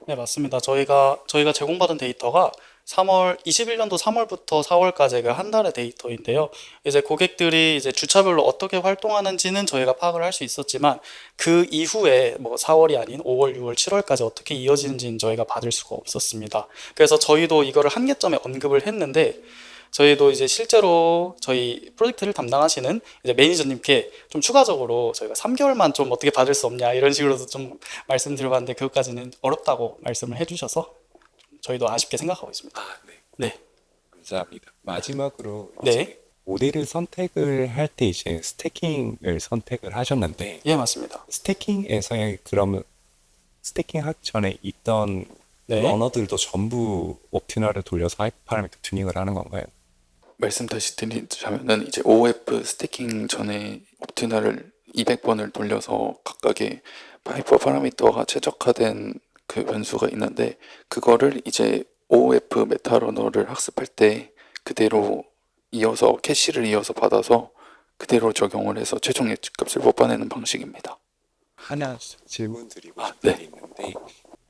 네, 맞습니다. 저희가 제공받은 데이터가 21년도 3월부터 4월까지가 한 달의 데이터인데요. 이제 고객들이 이제 주차별로 어떻게 활동하는지는 저희가 파악을 할 수 있었지만 그 이후에 뭐 4월이 아닌 5월, 6월, 7월까지 어떻게 이어지는지는 저희가 받을 수가 없었습니다. 그래서 저희도 이거를 한계점에 언급을 했는데 저희도 이제 실제로 저희 프로젝트를 담당하시는 이제 매니저님께 좀 추가적으로 저희가 3개월만 좀 어떻게 받을 수 없냐 이런 식으로도 좀 말씀드려봤는데 그것까지는 어렵다고 말씀을 해주셔서 저희도 아쉽게 생각하고 있습니다. 아, 네. 네, 감사합니다. 마지막으로 네, 이제 모델을 선택을 할 때 이제 스태킹을 선택을 하셨는데 예, 맞습니다. 스태킹에서의 그러면 스태킹 하기 전에 있던 네. 러너들도 전부 옵티널을 돌려서 하이퍼 파라미터 튜닝을 하는 건가요? 말씀 다시 드리자면은 이제 OF 스태킹 전에 옵티널을 200번을 돌려서 각각의 하이퍼 파라미터가 최적화된 그 변수가 있는데 그거를 이제 OF 메타러너를 학습할 때 그대로 이어서 캐시를 이어서 받아서 그대로 적용을 해서 최종 예측값을 뽑아내는 방식입니다. 하나 질문 드리고 아, 싶은 네. 게 있는데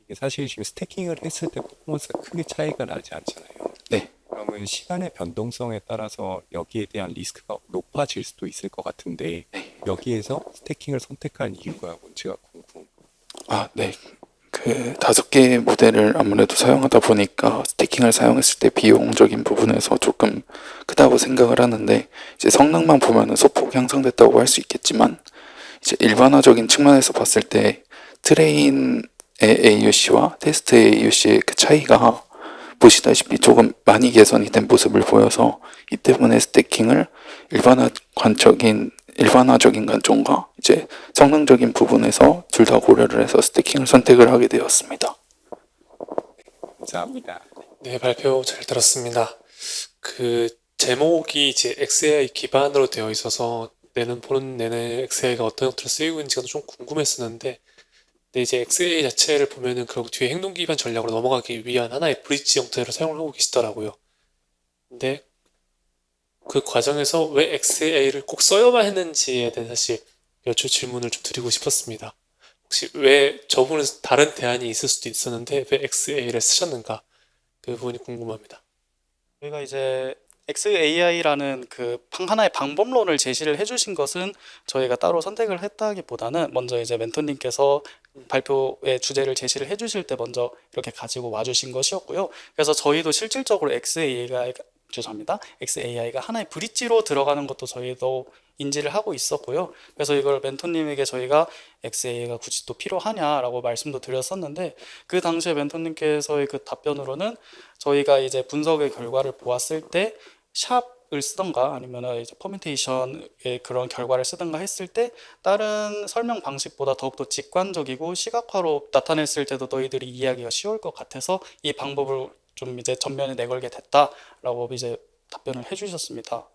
이게 사실 지금 스태킹을 했을 때 퍼포먼스가 크게 차이가 나지 않잖아요. 네. 그러면 시간의 변동성에 따라서 여기에 대한 리스크가 높아질 수도 있을 것 같은데 여기에서 스태킹을 선택한 이유가 뭔지가 궁금해요. 아, 네. 그 5개의 모델을 아무래도 사용하다 보니까 스태킹을 사용했을 때 비용적인 부분에서 조금 크다고 생각을 하는데 이제 성능만 보면은 소폭 향상됐다고 할 수 있겠지만 이제 일반화적인 측면에서 봤을 때 트레인의 AUC와 테스트의 AUC의 그 차이가 보시다시피 조금 많이 개선이 된 모습을 보여서 이 때문에 스태킹을 일반화적인 관점과 이제 성능적인 부분에서 둘 다 고려를 해서 스태킹을 선택을 하게 되었습니다. 감사합니다. 네, 발표 잘 들었습니다. 그 제목이 이제 XAI 기반으로 되어 있어서 보는 내내 XAI가 어떤 형태로 쓰이고 있는지가 좀 궁금했었는데, 근데 이제 XAI 자체를 보면은 결국 뒤에 행동 기반 전략으로 넘어가기 위한 하나의 브릿지 형태로 사용을 하고 계시더라고요. 근데 그 과정에서 왜 XAI를 꼭 써야만 했는지에 대한 사실 여쭈 질문을 좀 드리고 싶었습니다. 혹시 왜 저분은 다른 대안이 있을 수도 있었는데 왜 XAI를 쓰셨는가? 그 부분이 궁금합니다. 저희가 이제 XAI라는 그 하나의 방법론을 제시를 해주신 것은 저희가 따로 선택을 했다기보다는 먼저 이제 멘토님께서 발표의 주제를 제시를 해주실 때 먼저 이렇게 가지고 와주신 것이었고요. 그래서 저희도 실질적으로 XAI가 하나의 브릿지로 들어가는 것도 저희도 인지를 하고 있었고요. 그래서 이걸 멘토님에게 저희가 XAI가 굳이 또 필요하냐라고 말씀도 드렸었는데 그 당시에 멘토님께서의 그 답변으로는 저희가 이제 분석의 결과를 보았을 때 샵을 쓰던가 아니면 이제 퍼뮤테이션의 그런 결과를 쓰던가 했을 때 다른 설명 방식보다 더욱더 직관적이고 시각화로 나타냈을 때도 너희들이 이해하기가 쉬울 것 같아서 이 방법을 좀 이제 전면에 내걸게 됐다라고 이제 답변을 해주셨습니다.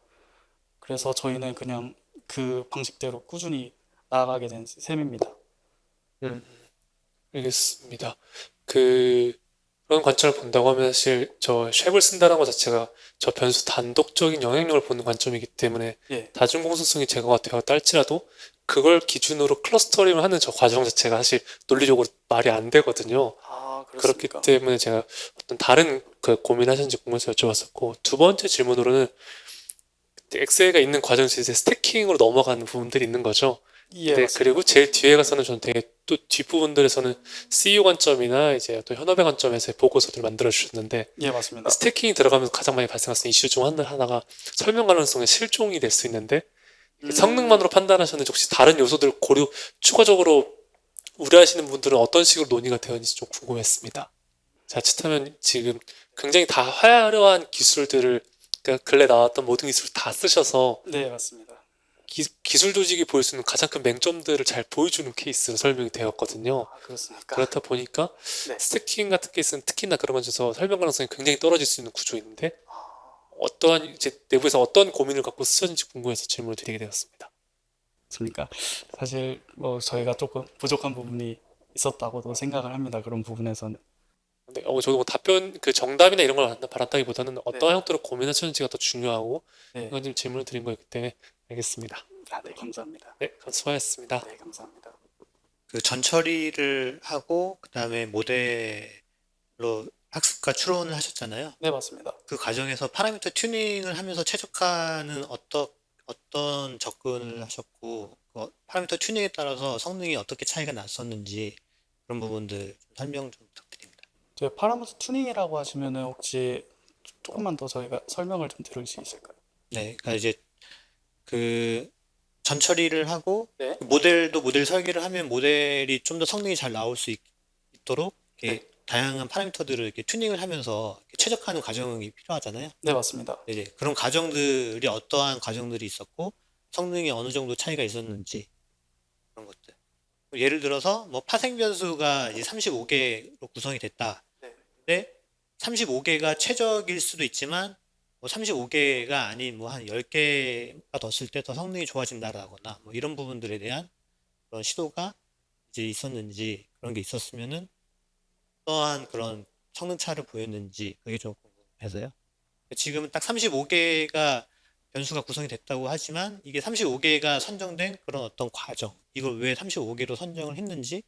그래서 저희는 그냥 그 방식대로 꾸준히 나아가게 된 셈입니다. 알겠습니다. 그런 관점을 본다고 하면 사실 저 쉐을 쓴다는 것 자체가 저 변수 단독적인 영향력을 보는 관점이기 때문에 예, 다중공소성이 제거가 되었다 할지라도 그걸 기준으로 클러스터링을 하는 저 과정 자체가 사실 논리적으로 말이 안 되거든요. 그렇기 그렇습니까? 때문에 제가 어떤 다른 그 고민하셨는지 궁금해서 여쭤봤었고, 두 번째 질문으로는 엑셀가 있는 과정에서 이제 스태킹으로 넘어가는 부분들이 있는 거죠. 예, 네, 맞습니다. 그리고 제일 뒤에 가서는 저는 되게 또 뒷부분들에서는 CEO 관점이나 이제 또 현업의 관점에서의 보고서들을 만들어 주셨는데, 예, 맞습니다. 스태킹이 들어가면서 가장 많이 발생하는 이슈 중 하나가 설명 가능성의 실종이 될 수 있는데, 성능만으로 판단하셨는지 혹시 다른 요소들 추가적으로 우려하시는 분들은 어떤 식으로 논의가 되었는지 좀 궁금했습니다. 자칫하면 지금 굉장히 다 화려한 기술들을, 그러니까 근래 나왔던 모든 기술을 다 쓰셔서 네, 맞습니다. 기술 조직이 보일 수 있는 가장 큰 맹점들을 잘 보여주는 케이스로 설명이 되었거든요. 아, 그렇습니까? 그렇다 보니까 네. 스태킹 같은 케이스는 특히나 그런 면에서 설명 가능성이 굉장히 떨어질 수 있는 구조인데 어떠한 이제 내부에서 어떤 고민을 갖고 쓰셨는지 궁금해서 질문을 드리게 되었습니다. 그렇습니까? 사실 뭐 저희가 조금 부족한 부분이 있었다고도 생각을 합니다. 그런 부분에서는. 근데 저도 뭐 답변 그 정답이나 이런 걸 바란다기보다는 어떠한 형태로 고민하셨는지가 더 중요하고 네. 이건 좀 질문을 드린 거기 때문에 알겠습니다. 아, 네, 감사합니다. 네, 수고하셨습니다. 네, 감사합니다. 그 전처리를 하고 그다음에 모델로 학습과 추론을 하셨잖아요. 네, 맞습니다. 그 과정에서 파라미터 튜닝을 하면서 최적화는 어떤 접근을 하셨고 그 파라미터 튜닝에 따라서 성능이 어떻게 차이가 났었는지 그런 부분들 좀 설명 좀 부탁드립니다. 저희 파라미터 튜닝이라고 하시면은 혹시 조금만 더 저희가 설명을 좀 들을 수 있을까요? 네, 그러니까 이제 그 전처리를 하고 네. 그 모델 설계를 하면 모델이 좀 더 성능이 잘 나올 수 있도록 이렇게 다양한 파라미터들을 이렇게 튜닝을 하면서 이렇게 최적화하는 과정이 필요하잖아요. 네, 맞습니다. 이제 그런 과정들이 어떠한 과정들이 있었고 성능이 어느 정도 차이가 있었는지 그런 것들. 예를 들어서 뭐 파생 변수가 이제 35개로 구성이 됐다. 네. 근데 35개가 최적일 수도 있지만 뭐 35개가 아닌 뭐 한 10개가 더 쓸 때 더 성능이 좋아진다라거나 뭐 이런 부분들에 대한 그런 시도가 이제 있었는지 그런 게 있었으면은 어떠한 그런 성능 차를 보였는지 그게 좀 궁금해서요. 지금은 딱 35개가 변수가 구성이 됐다고 하지만 이게 35개가 선정된 그런 어떤 과정, 이걸 왜 35개로 선정을 했는지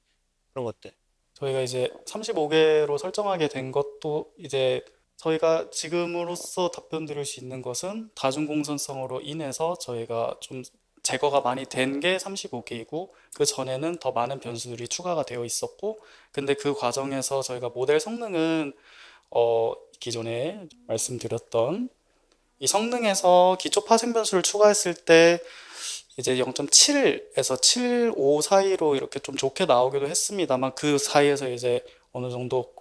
그런 것들. 저희가 이제 35개로 설정하게 된 것도 이제 저희가 지금으로서 답변 드릴 수 있는 것은 다중공선성으로 인해서 저희가 좀 제거가 많이 된 게 35개이고 그 전에는 더 많은 변수들이 추가가 되어 있었고 근데 그 과정에서 저희가 모델 성능은 기존에 말씀드렸던 이 성능에서 기초 파생 변수를 추가했을 때 이제 0.7에서 7.5 사이로 이렇게 좀 좋게 나오기도 했습니다만 그 사이에서 이제 어느 정도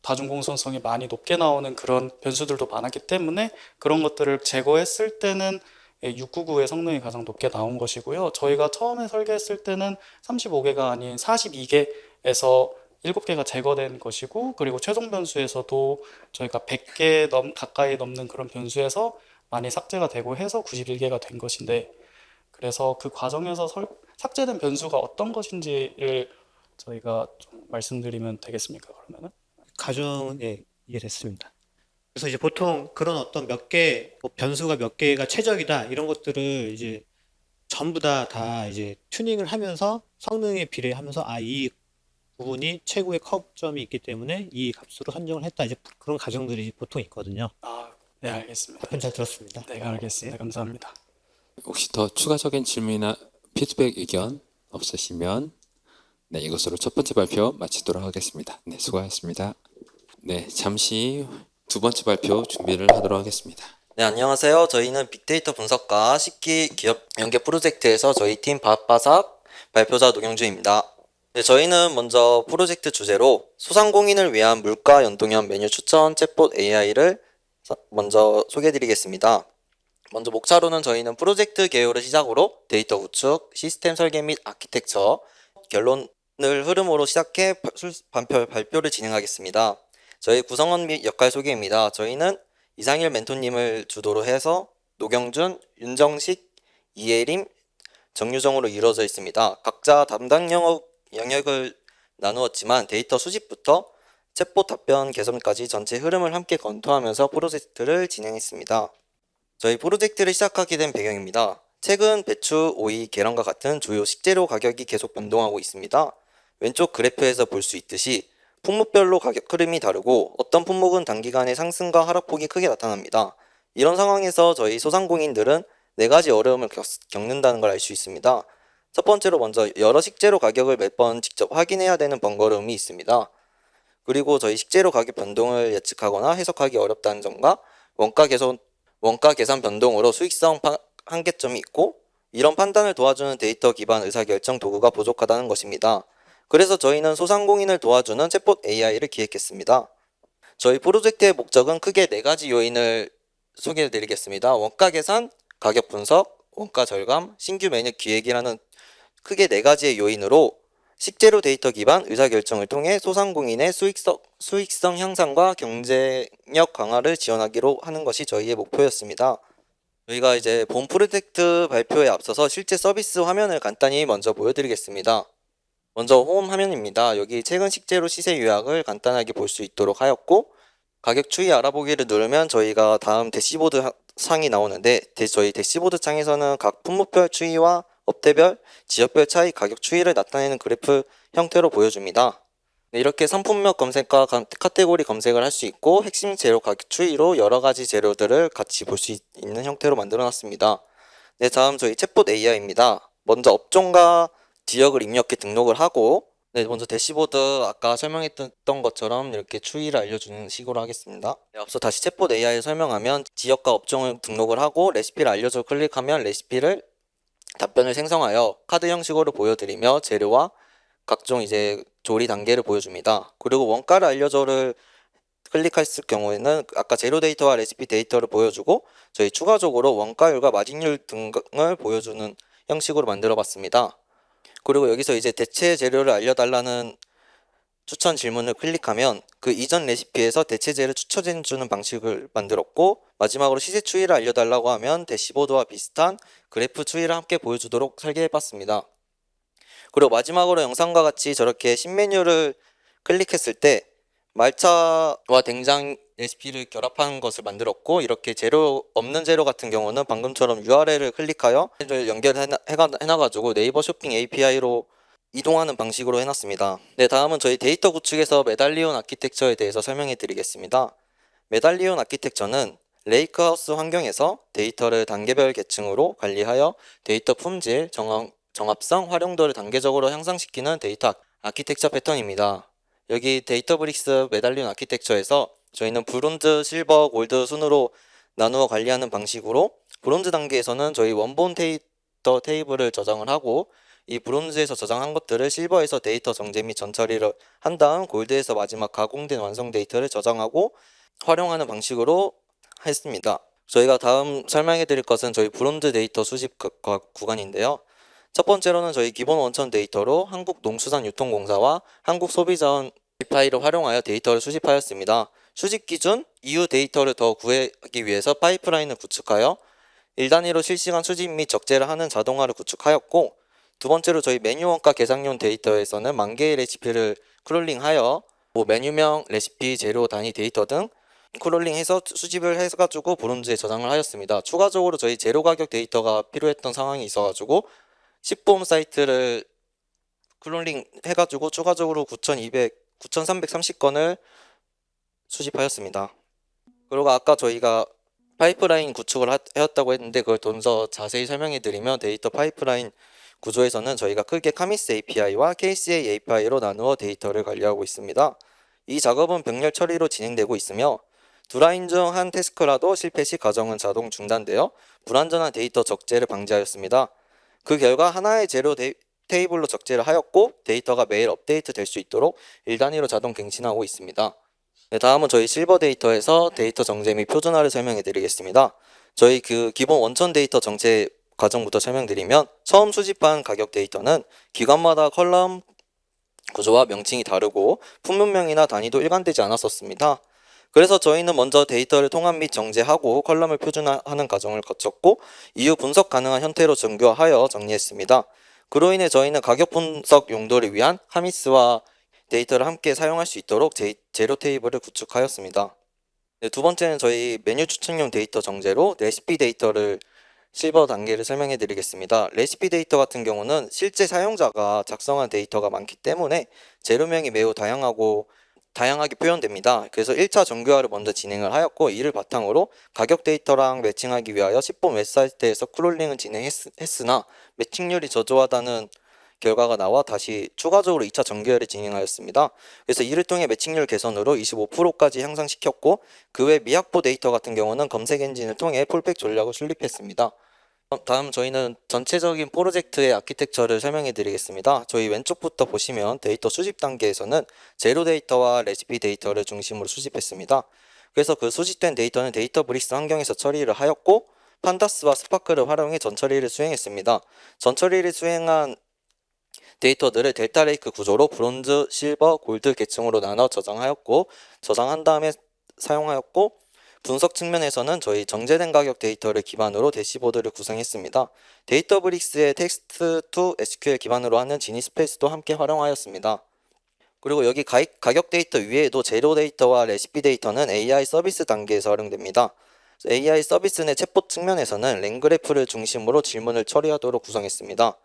다중공선성이 많이 높게 나오는 그런 변수들도 많았기 때문에 그런 것들을 제거했을 때는 699의 성능이 가장 높게 나온 것이고요. 저희가 처음에 설계했을 때는 35개가 아닌 42개에서 7개가 제거된 것이고 그리고 최종 변수에서도 저희가 100개 가까이 넘는 그런 변수에서 많이 삭제가 되고 해서 91개가 된 것인데 그래서 그 과정에서 삭제된 변수가 어떤 것인지를 저희가 좀 말씀드리면 되겠습니까? 그러면은 과정은 이해됐습니다. 그래서 이제 보통 그런 어떤 몇 개, 뭐 변수가 몇 개가 최적이다 이런 것들을 이제 전부 다 이제 튜닝을 하면서 성능에 비례하면서 이 부분이 최고의 커브점이 있기 때문에 이 값으로 선정을 했다 이제 그런 과정들이 보통 있거든요. 네, 알겠습니다. 답변 잘 들었습니다. 네, 알겠습니다. 감사합니다. 혹시 더 추가적인 질문이나 피드백 의견 없으시면 네, 이것으로 첫 번째 발표 마치도록 하겠습니다. 네, 수고하셨습니다. 네, 잠시 두 번째 발표 준비를 하도록 하겠습니다. 네, 안녕하세요. 저희는 빅데이터 분석과 10기 기업 연계 프로젝트에서 저희 팀 바빠삭 발표자 노경주입니다. 네, 저희는 먼저 프로젝트 주제로 소상공인을 위한 물가 연동형 메뉴 추천 챗봇 AI를 먼저 소개해드리겠습니다. 먼저 목차로는 저희는 프로젝트 개요를 시작으로 데이터 구축, 시스템 설계 및 아키텍처, 결론을 흐름으로 시작해 발표를 진행하겠습니다. 저희 구성원 및 역할 소개입니다. 저희는 이상일 멘토님을 주도로 해서 노경준, 윤정식, 이예림, 정유정으로 이루어져 있습니다. 각자 담당 영역을 나누었지만 데이터 수집부터 챗봇 답변 개선까지 전체 흐름을 함께 검토하면서 프로젝트를 진행했습니다. 저희 프로젝트를 시작하게 된 배경입니다. 최근 배추, 오이, 계란과 같은 주요 식재료 가격이 계속 변동하고 있습니다. 왼쪽 그래프에서 볼 수 있듯이 품목별로 가격 흐름이 다르고 어떤 품목은 단기간에 상승과 하락폭이 크게 나타납니다. 이런 상황에서 저희 소상공인들은 4가지 어려움을 겪는다는 걸 알 수 있습니다. 첫 번째로 먼저 여러 식재료 가격을 매번 직접 확인해야 되는 번거로움이 있습니다. 그리고 저희 식재료 가격 변동을 예측하거나 해석하기 어렵다는 점과 원가 계산 변동으로 수익성 한계점이 있고 이런 판단을 도와주는 데이터 기반 의사결정 도구가 부족하다는 것입니다. 그래서 저희는 소상공인을 도와주는 챗봇 AI를 기획했습니다. 저희 프로젝트의 목적은 크게 4가지 요인을 소개해드리겠습니다. 원가 계산, 가격 분석, 원가 절감, 신규 메뉴 기획이라는 크게 네 가지의 요인으로 식재료 데이터 기반 의사결정을 통해 소상공인의 수익성 향상과 경쟁력 강화를 지원하기로 하는 것이 저희의 목표였습니다. 저희가 이제 본 프로젝트 발표에 앞서서 실제 서비스 화면을 간단히 먼저 보여드리겠습니다. 먼저 홈 화면입니다. 여기 최근 식재료 시세 요약을 간단하게 볼 수 있도록 하였고, 가격 추이 알아보기를 누르면 저희가 다음 대시보드 창이 나오는데, 저희 대시보드 창에서는 각 품목별 추이와 업대별, 지역별 차이 가격 추이를 나타내는 그래프 형태로 보여줍니다. 네, 이렇게 상품명 검색과 카테고리 검색을 할 수 있고, 핵심 재료 가격 추이로 여러 가지 재료들을 같이 볼 수 있는 형태로 만들어 놨습니다. 네, 다음 저희 챗봇 AI입니다. 먼저 업종과 지역을 입력해 등록을 하고, 네, 먼저 대시보드 아까 설명했던 것처럼 이렇게 추이를 알려주는 식으로 하겠습니다. 네, 앞서 다시 챗봇 AI를 설명하면 지역과 업종을 등록을 하고 레시피를 알려줘 클릭하면 레시피를 답변을 생성하여 카드 형식으로 보여드리며 재료와 각종 이제 조리 단계를 보여줍니다. 그리고 원가를 알려줘를 클릭했을 경우에는 아까 재료 데이터와 레시피 데이터를 보여주고 저희 추가적으로 원가율과 마진율 등을 보여주는 형식으로 만들어 봤습니다. 그리고 여기서 이제 대체 재료를 알려달라는 추천 질문을 클릭하면 그 이전 레시피에서 대체 재료를 추천해주는 방식을 만들었고, 마지막으로 시세 추이를 알려달라고 하면 대시보드와 비슷한 그래프 추이를 함께 보여주도록 설계해봤습니다. 그리고 마지막으로 영상과 같이 저렇게 신메뉴를 클릭했을 때 말차와 된장 레시피를 결합한 것을 만들었고, 이렇게 재료 없는 재료 같은 경우는 방금처럼 URL을 클릭하여 연결해놔가지고 네이버 쇼핑 API로 이동하는 방식으로 해놨습니다. 네, 다음은 저희 데이터 구축에서 메달리온 아키텍처에 대해서 설명해 드리겠습니다. 메달리온 아키텍처는 레이크하우스 환경에서 데이터를 단계별 계층으로 관리하여 데이터 품질, 정합성, 활용도를 단계적으로 향상시키는 데이터 아키텍처 패턴입니다. 여기 데이터브릭스 메달리온 아키텍처에서 저희는 브론즈, 실버, 골드 순으로 나누어 관리하는 방식으로 브론즈 단계에서는 저희 원본 데이터 테이블을 저장을 하고, 이 브론즈에서 저장한 것들을 실버에서 데이터 정제 및 전처리를 한 다음 골드에서 마지막 가공된 완성 데이터를 저장하고 활용하는 방식으로 했습니다. 저희가 다음 설명해 드릴 것은 저희 브론즈 데이터 수집 구간인데요. 첫 번째로는 저희 기본 원천 데이터로 한국농수산유통공사와 한국소비자원 API를 활용하여 데이터를 수집하였습니다. 수집 기준, 이후 데이터를 더 구하기 위해서 파이프라인을 구축하여 1단위로 실시간 수집 및 적재를 하는 자동화를 구축하였고, 두 번째로 저희 메뉴 원가 계산용 데이터에서는 10,000개의 레시피를 크롤링하여 메뉴명, 레시피, 재료, 단위 데이터 등 크롤링해서 수집을 해가지고 브론즈에 저장을 하였습니다. 추가적으로 저희 재료 가격 데이터가 필요했던 상황이 있어가지고 식품 사이트를 크롤링 해가지고 추가적으로 9,330건을 수집하였습니다. 그리고 아까 저희가 파이프라인 구축을 하였다고 했는데 그걸 좀 더 자세히 설명해 드리면 데이터 파이프라인 구조에서는 저희가 크게 카미스 API와 KCA API로 나누어 데이터를 관리하고 있습니다. 이 작업은 병렬 처리로 진행되고 있으며 두 라인 중 한 태스크라도 실패 시 가정은 자동 중단되어 불완전한 데이터 적재를 방지하였습니다. 그 결과 하나의 재료 테이블로 적재를 하였고 데이터가 매일 업데이트 될 수 있도록 1단위로 자동 갱신하고 있습니다. 네, 다음은 저희 실버 데이터에서 데이터 정제 및 표준화를 설명해 드리겠습니다. 저희 그 기본 원천 데이터 정제 과정부터 설명드리면 처음 수집한 가격 데이터는 기관마다 컬럼 구조와 명칭이 다르고 품목명이나 단위도 일관되지 않았었습니다. 그래서 저희는 먼저 데이터를 통합 및 정제하고 컬럼을 표준화하는 과정을 거쳤고 이후 분석 가능한 형태로 정교화하여 정리했습니다. 그로 인해 저희는 가격 분석 용도를 위한 카미스와 데이터를 함께 사용할 수 있도록 재료 테이블을 구축하였습니다. 네, 두 번째는 저희 메뉴 추천용 데이터 정제로 레시피 데이터를 실버 단계를 설명해 드리겠습니다. 레시피 데이터 같은 경우는 실제 사용자가 작성한 데이터가 많기 때문에 재료명이 매우 다양하게 표현됩니다. 그래서 1차 정교화를 먼저 진행을 하였고 이를 바탕으로 가격 데이터랑 매칭하기 위하여 식품 웹사이트에서 크롤링을 진행했으나 매칭률이 저조하다는 결과가 나와 다시 추가적으로 2차 정교화를 진행하였습니다. 그래서 이를 통해 매칭률 개선으로 25%까지 향상시켰고 그 외 미확보 데이터 같은 경우는 검색 엔진을 통해 풀백 전략을 수립했습니다. 다음 저희는 전체적인 프로젝트의 아키텍처를 설명해 드리겠습니다. 저희 왼쪽부터 보시면 데이터 수집 단계에서는 재료 데이터와 레시피 데이터를 중심으로 수집했습니다. 그래서 그 수집된 데이터는 데이터브릭스 환경에서 처리를 하였고 판다스와 스파크를 활용해 전처리를 수행했습니다. 전처리를 수행한 데이터들을 델타 레이크 구조로 브론즈, 실버, 골드 계층으로 나눠 저장한 다음에 사용하였고, 분석 측면에서는 저희 정제된 가격 데이터를 기반으로 대시보드를 구성했습니다. 데이터브릭스의 텍스트 투 SQL 기반으로 하는 지니스페이스도 함께 활용하였습니다. 그리고 여기 가격 데이터 위에도 재료 데이터와 레시피 데이터는 AI 서비스 단계에서 활용됩니다. AI 서비스 내 챗봇 측면에서는 랭그래프를 중심으로 질문을 처리하도록 구성했습니다.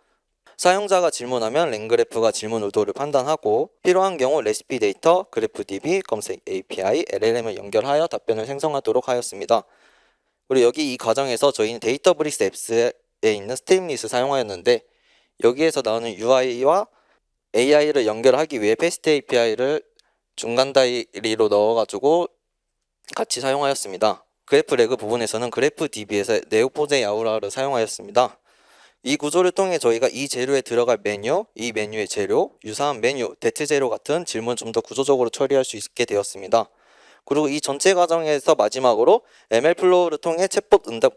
사용자가 질문하면 랭그래프가 질문 의도를 판단하고 필요한 경우 레시피 데이터, 그래프DB, 검색 API, LLM을 연결하여 답변을 생성하도록 하였습니다. 그리고 여기 이 과정에서 저희는 데이터브릭스 앱스에 있는 스트림릿을 사용하였는데, 여기에서 나오는 UI와 AI를 연결하기 위해 패스트 API를 중간 다이리로 넣어가지고 같이 사용하였습니다. 그래프 레그 부분에서는 그래프DB에서 네오포제 아우라를 사용하였습니다. 이 구조를 통해 저희가 이 재료에 들어갈 메뉴, 이 메뉴의 재료, 유사한 메뉴, 대체 재료 같은 질문 좀 더 구조적으로 처리할 수 있게 되었습니다. 그리고 이 전체 과정에서 마지막으로 ML 플로우를 통해 챗봇의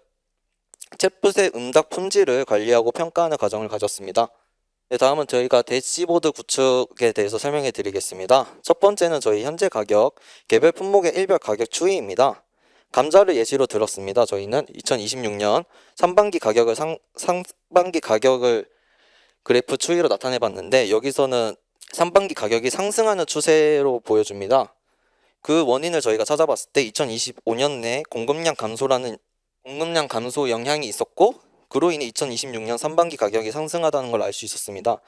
응답 품질을 관리하고 평가하는 과정을 가졌습니다. 네, 다음은 저희가 대시보드 구축에 대해서 설명해 드리겠습니다. 첫 번째는 저희 현재 가격, 개별 품목의 일별 가격 추이입니다. 감자를 예시로 들었습니다. 저희는 2026년 상반기 가격을 그래프 추이로 나타내 봤는데, 여기서는 상반기 가격이 상승하는 추세로 보여줍니다. 그 원인을 저희가 찾아봤을 때 2025년 내 공급량 감소 영향이 있었고, 그로 인해 2026년 상반기 가격이 상승하다는 걸 알 수 있었습니다.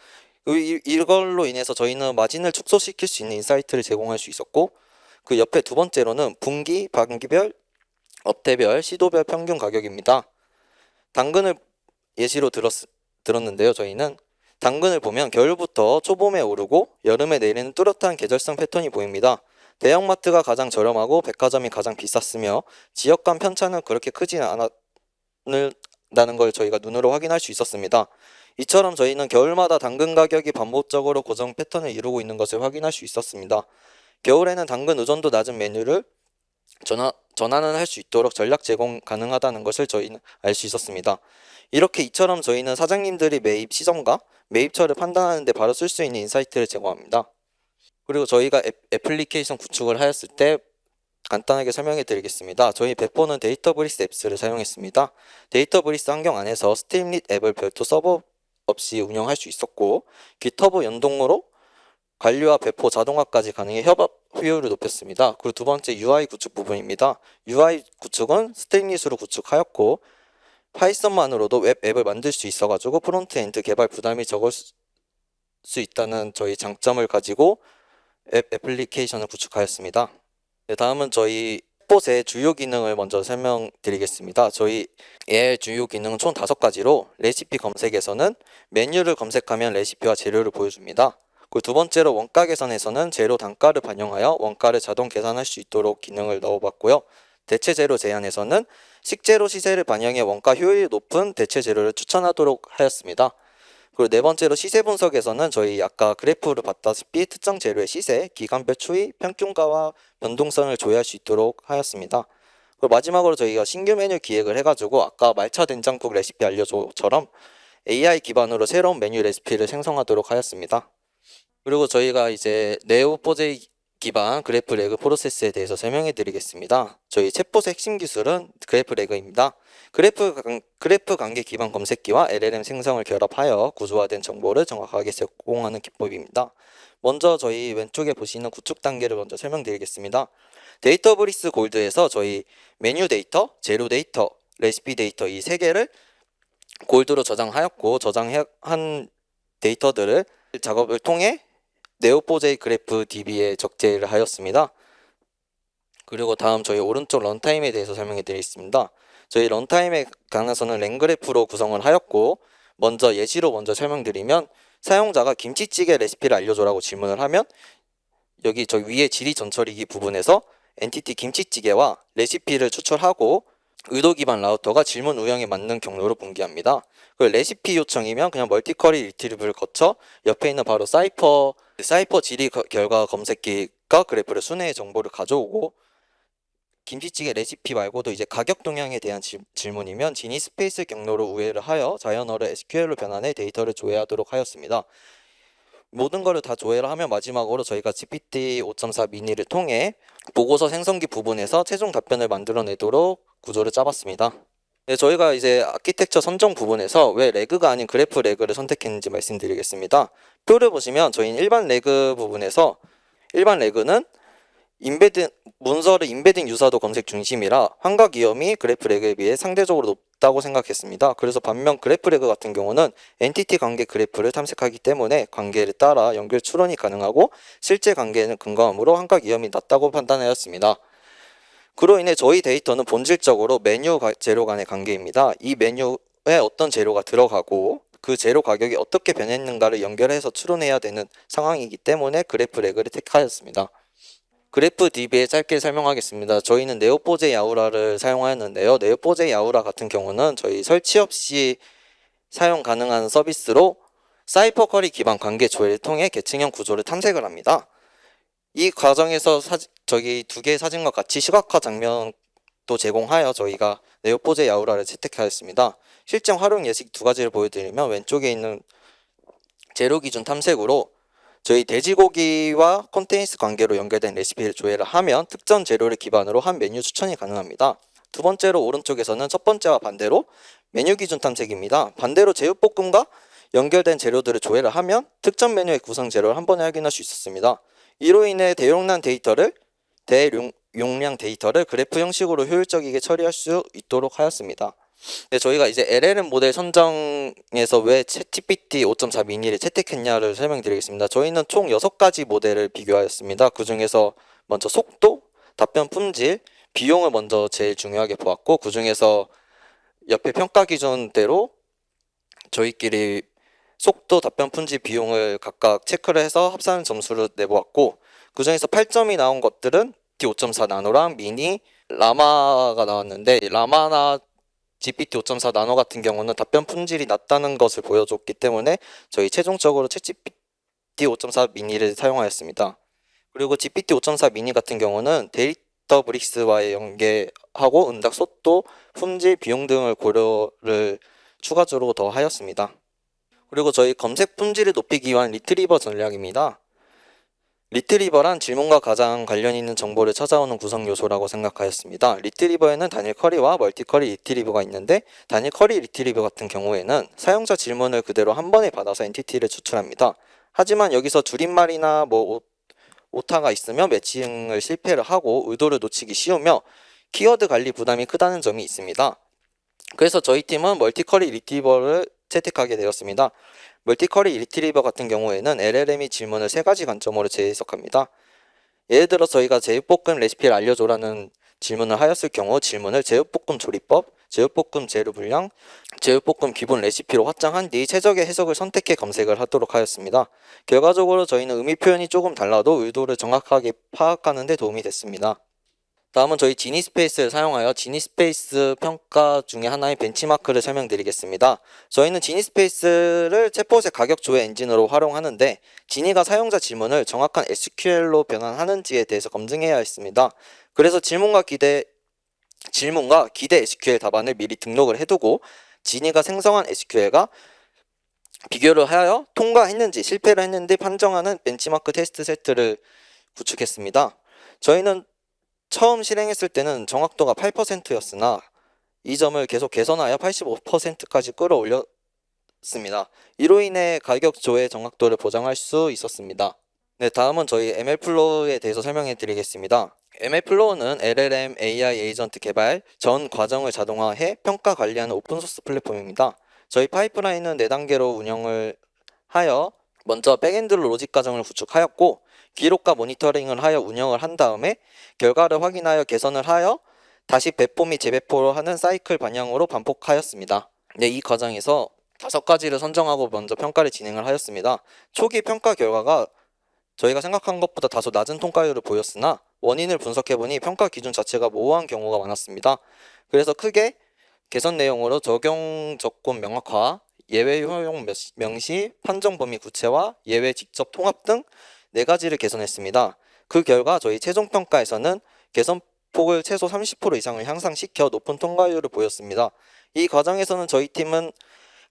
이걸로 인해서 저희는 마진을 축소시킬 수 있는 인사이트를 제공할 수 있었고, 그 옆에 두 번째로는 분기, 반기별, 업태별, 시도별 평균 가격입니다. 당근을 예시로 들었는데요. 저희는 당근을 보면 겨울부터 초봄에 오르고 여름에 내리는 뚜렷한 계절성 패턴이 보입니다. 대형마트가 가장 저렴하고 백화점이 가장 비쌌으며 지역 간 편차는 그렇게 크지 않았다는 걸 저희가 눈으로 확인할 수 있었습니다. 이처럼 저희는 겨울마다 당근 가격이 반복적으로 고정 패턴을 이루고 있는 것을 확인할 수 있었습니다. 겨울에는 당근 의존도 낮은 메뉴를 전환을 할 수 있도록 전략 제공 가능하다는 것을 저희는 알 수 있었습니다. 이처럼 저희는 사장님들이 매입 시점과 매입처를 판단하는 데 바로 쓸 수 있는 인사이트를 제공합니다. 그리고 저희가 애플리케이션 구축을 하였을 때 간단하게 설명해 드리겠습니다. 저희 배포는 데이터브릭스 앱스를 사용했습니다. 데이터브릭스 환경 안에서 스트림릿 앱을 별도 서버 없이 운영할 수 있었고, 깃허브 연동으로 관리와 배포 자동화까지 가능해 협업 효율을 높였습니다. 그리고 두 번째 UI 구축 부분입니다. UI 구축은 스트림릿으로 구축하였고, 파이썬만으로도 웹 앱을 만들 수 있어가지고 프론트엔드 개발 부담이 적을 수 있다는 저희 장점을 가지고 애플리케이션을 구축하였습니다. 네, 다음은 저희 챗봇의 주요 기능을 먼저 설명드리겠습니다. 저희 AI 주요 기능은 총 5가지로, 레시피 검색에서는 메뉴를 검색하면 레시피와 재료를 보여줍니다. 그리고 두 번째로 원가 계산에서는 재료 단가를 반영하여 원가를 자동 계산할 수 있도록 기능을 넣어봤고요. 대체 재료 제한에서는 식재료 시세를 반영해 원가 효율이 높은 대체 재료를 추천하도록 하였습니다. 그리고 네 번째로 시세 분석에서는 저희 아까 그래프를 봤다시피 특정 재료의 시세, 기간별 추이, 평균가와 변동성을 조회할 수 있도록 하였습니다. 그리고 마지막으로 저희가 신규 메뉴 기획을 해가지고 아까 말차 된장국 레시피 알려줘처럼 AI 기반으로 새로운 메뉴 레시피를 생성하도록 하였습니다. 그리고 저희가 이제 네오포제 기반 그래프 레그 프로세스에 대해서 설명해 드리겠습니다. 저희 챗봇의 핵심 기술은 그래프 레그입니다. 그래프 관계 기반 검색기와 LLM 생성을 결합하여 구조화된 정보를 정확하게 제공하는 기법입니다. 먼저 저희 왼쪽에 보시는 구축 단계를 먼저 설명드리겠습니다. 데이터브릭스 골드에서 저희 메뉴 데이터, 재료 데이터, 레시피 데이터 이 3개를 골드로 저장하였고, 저장한 데이터들을 작업을 통해 네오포제 그래프 DB에 적재를 하였습니다. 그리고 다음 저희 오른쪽 런타임에 대해서 설명해 드리겠습니다. 저희 런타임에 관해서는 랭그래프로 구성을 하였고, 예시로 먼저 설명드리면, 사용자가 김치찌개 레시피를 알려줘라고 질문을 하면 여기 저 위에 지리 전처리기 부분에서 엔티티 김치찌개와 레시피를 추출하고 의도 기반 라우터가 질문 유형에 맞는 경로로 분기합니다. 그리고 레시피 요청이면 그냥 멀티쿼리 리트리브를 거쳐 옆에 있는 바로 사이퍼 지리 결과 검색기가 그래프를 순회의 정보를 가져오고, 김치찌개 레시피 말고도 이제 가격 동향에 대한 질문이면 지니 스페이스 경로로 우회를 하여 자연어를 SQL로 변환해 데이터를 조회하도록 하였습니다. 모든 거를 다 조회를 하면 마지막으로 저희가 GPT 5.4 미니를 통해 보고서 생성기 부분에서 최종 답변을 만들어내도록 구조를 짜봤습니다. 네, 저희가 이제 아키텍처 선정 부분에서 왜 레그가 아닌 그래프 레그를 선택했는지 말씀드리겠습니다. 표를 보시면 저희는 일반 레그 부분에서 일반 레그는 문서를 인베딩 유사도 검색 중심이라 환각 위험이 그래프 레그에 비해 상대적으로 높다고 생각했습니다. 그래서 반면 그래프 레그 같은 경우는 엔티티 관계 그래프를 탐색하기 때문에 관계를 따라 연결 추론이 가능하고 실제 관계는 근거함으로 환각 위험이 낮다고 판단하였습니다. 그로 인해 저희 데이터는 본질적으로 메뉴 재료 간의 관계입니다. 이 메뉴에 어떤 재료가 들어가고 그 재료 가격이 어떻게 변했는가를 연결해서 추론해야 되는 상황이기 때문에 그래프 레그를 택하였습니다. 그래프 DB에 짧게 설명하겠습니다. 저희는 네오포제 야우라를 사용하였는데요. 네오포제 야우라 같은 경우는 저희 설치 없이 사용 가능한 서비스로 사이퍼 쿼리 기반 관계 조회를 통해 계층형 구조를 탐색을 합니다. 이 과정에서 저기 두 개의 사진과 같이 시각화 장면도 제공하여 저희가 네오포제 야우라를 채택하였습니다. 실제 활용 예시 두 가지를 보여드리면 왼쪽에 있는 재료 기준 탐색으로 저희 돼지고기와 컨테이너스 관계로 연결된 레시피를 조회를 하면 특정 재료를 기반으로 한 메뉴 추천이 가능합니다. 두 번째로 오른쪽에서는 첫 번째와 반대로 메뉴 기준 탐색입니다. 반대로 제육볶음과 연결된 재료들을 조회를 하면 특정 메뉴의 구성 재료를 한 번에 확인할 수 있었습니다. 이로 인해 대용량 데이터를 그래프 형식으로 효율적이게 처리할 수 있도록 하였습니다. 네, 저희가 이제 LLM 모델 선정에서 왜 챗GPT 5.4 미니를 채택했냐를 설명드리겠습니다. 저희는 총 6가지 모델을 비교하였습니다. 그 중에서 먼저 속도, 답변 품질, 비용을 먼저 제일 중요하게 보았고 그 중에서 옆에 평가 기준대로 저희끼리 속도, 답변 품질, 비용을 각각 체크를 해서 합산한 점수를 내보았고 그 중에서 8점이 나온 것들은 T5.4 나노랑 미니, 라마가 나왔는데 라마나 GPT 5.4 나노 같은 경우는 답변 품질이 낮다는 것을 보여줬기 때문에 저희 최종적으로 챗GPT 5.4 미니를 사용하였습니다. 그리고 GPT 5.4 미니 같은 경우는 데이터브릭스와의 연계하고 응답 속도, 품질, 비용 등을 고려를 추가적으로 더 하였습니다. 그리고 저희 검색 품질을 높이기 위한 리트리버 전략입니다. 리트리버란 질문과 가장 관련 있는 정보를 찾아오는 구성 요소라고 생각하였습니다. 리트리버에는 단일 쿼리와 멀티 쿼리 리트리버가 있는데 단일 쿼리 리트리버 같은 경우에는 사용자 질문을 그대로 한 번에 받아서 엔티티를 추출합니다. 하지만 여기서 줄임말이나 오타가 있으면 매칭을 실패를 하고 의도를 놓치기 쉬우며 키워드 관리 부담이 크다는 점이 있습니다. 그래서 저희 팀은 멀티 쿼리 리트리버를 채택하게 되었습니다. 멀티 쿼리 리트리버 같은 경우에는 LLM이 질문을 3가지 관점으로 재해석합니다. 예를 들어 저희가 제육볶음 레시피를 알려줘라는 질문을 하였을 경우 질문을 제육볶음 조리법, 제육볶음 재료 분량, 제육볶음 기본 레시피로 확장한 뒤 최적의 해석을 선택해 검색을 하도록 하였습니다. 결과적으로 저희는 의미 표현이 조금 달라도 의도를 정확하게 파악하는 데 도움이 됐습니다. 다음은 저희 지니스페이스를 사용하여 지니스페이스 평가 중에 하나의 벤치마크를 설명드리겠습니다. 저희는 지니스페이스를 챗봇의 가격 조회 엔진으로 활용하는데 지니가 사용자 질문을 정확한 SQL로 변환하는지에 대해서 검증해야 했습니다. 그래서 질문과 기대 SQL 답안을 미리 등록을 해두고 지니가 생성한 SQL과 비교를 하여 통과했는지 실패를 했는지 판정하는 벤치마크 테스트 세트를 구축했습니다. 저희는 처음 실행했을 때는 정확도가 8%였으나 이 점을 계속 개선하여 85%까지 끌어올렸습니다. 이로 인해 가격 조회 정확도를 보장할 수 있었습니다. 네, 다음은 저희 ML플로우에 대해서 설명해 드리겠습니다. ML플로우는 LLM AI 에이전트 개발 전 과정을 자동화해 평가 관리하는 오픈소스 플랫폼입니다. 저희 파이프라인은 4단계로 운영을 하여 먼저 백엔드로 로직 과정을 구축하였고 기록과 모니터링을 하여 운영을 한 다음에 결과를 확인하여 개선을 하여 다시 배포 및 재배포를 하는 사이클 방향으로 반복하였습니다. 네, 이 과정에서 5가지를 선정하고 먼저 평가를 진행을 하였습니다. 초기 평가 결과가 저희가 생각한 것보다 다소 낮은 통과율을 보였으나 원인을 분석해보니 평가 기준 자체가 모호한 경우가 많았습니다. 그래서 크게 개선 내용으로 적용 조건 명확화, 예외 효용 명시, 판정 범위 구체화, 예외 직접 통합 등 4가지를 개선했습니다. 그 결과 저희 최종 평가에서는 개선 폭을 최소 30% 이상을 향상시켜 높은 통과율을 보였습니다. 이 과정에서는 저희 팀은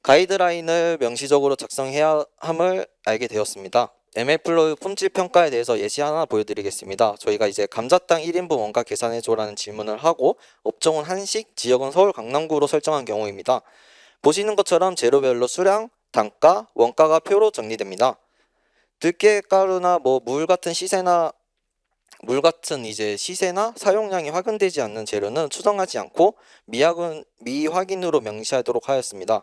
가이드라인을 명시적으로 작성해야 함을 알게 되었습니다. ML플로우 품질 평가에 대해서 예시 하나 보여드리겠습니다. 저희가 이제 감자탕 1인분 원가 계산해줘라는 질문을 하고 업종은 한식, 지역은 서울 강남구로 설정한 경우입니다. 보시는 것처럼 재료별로 수량, 단가, 원가가 표로 정리됩니다. 들깨가루나 물 같은 시세나 사용량이 확인되지 않는 재료는 추정하지 않고 미확인으로 명시하도록 하였습니다.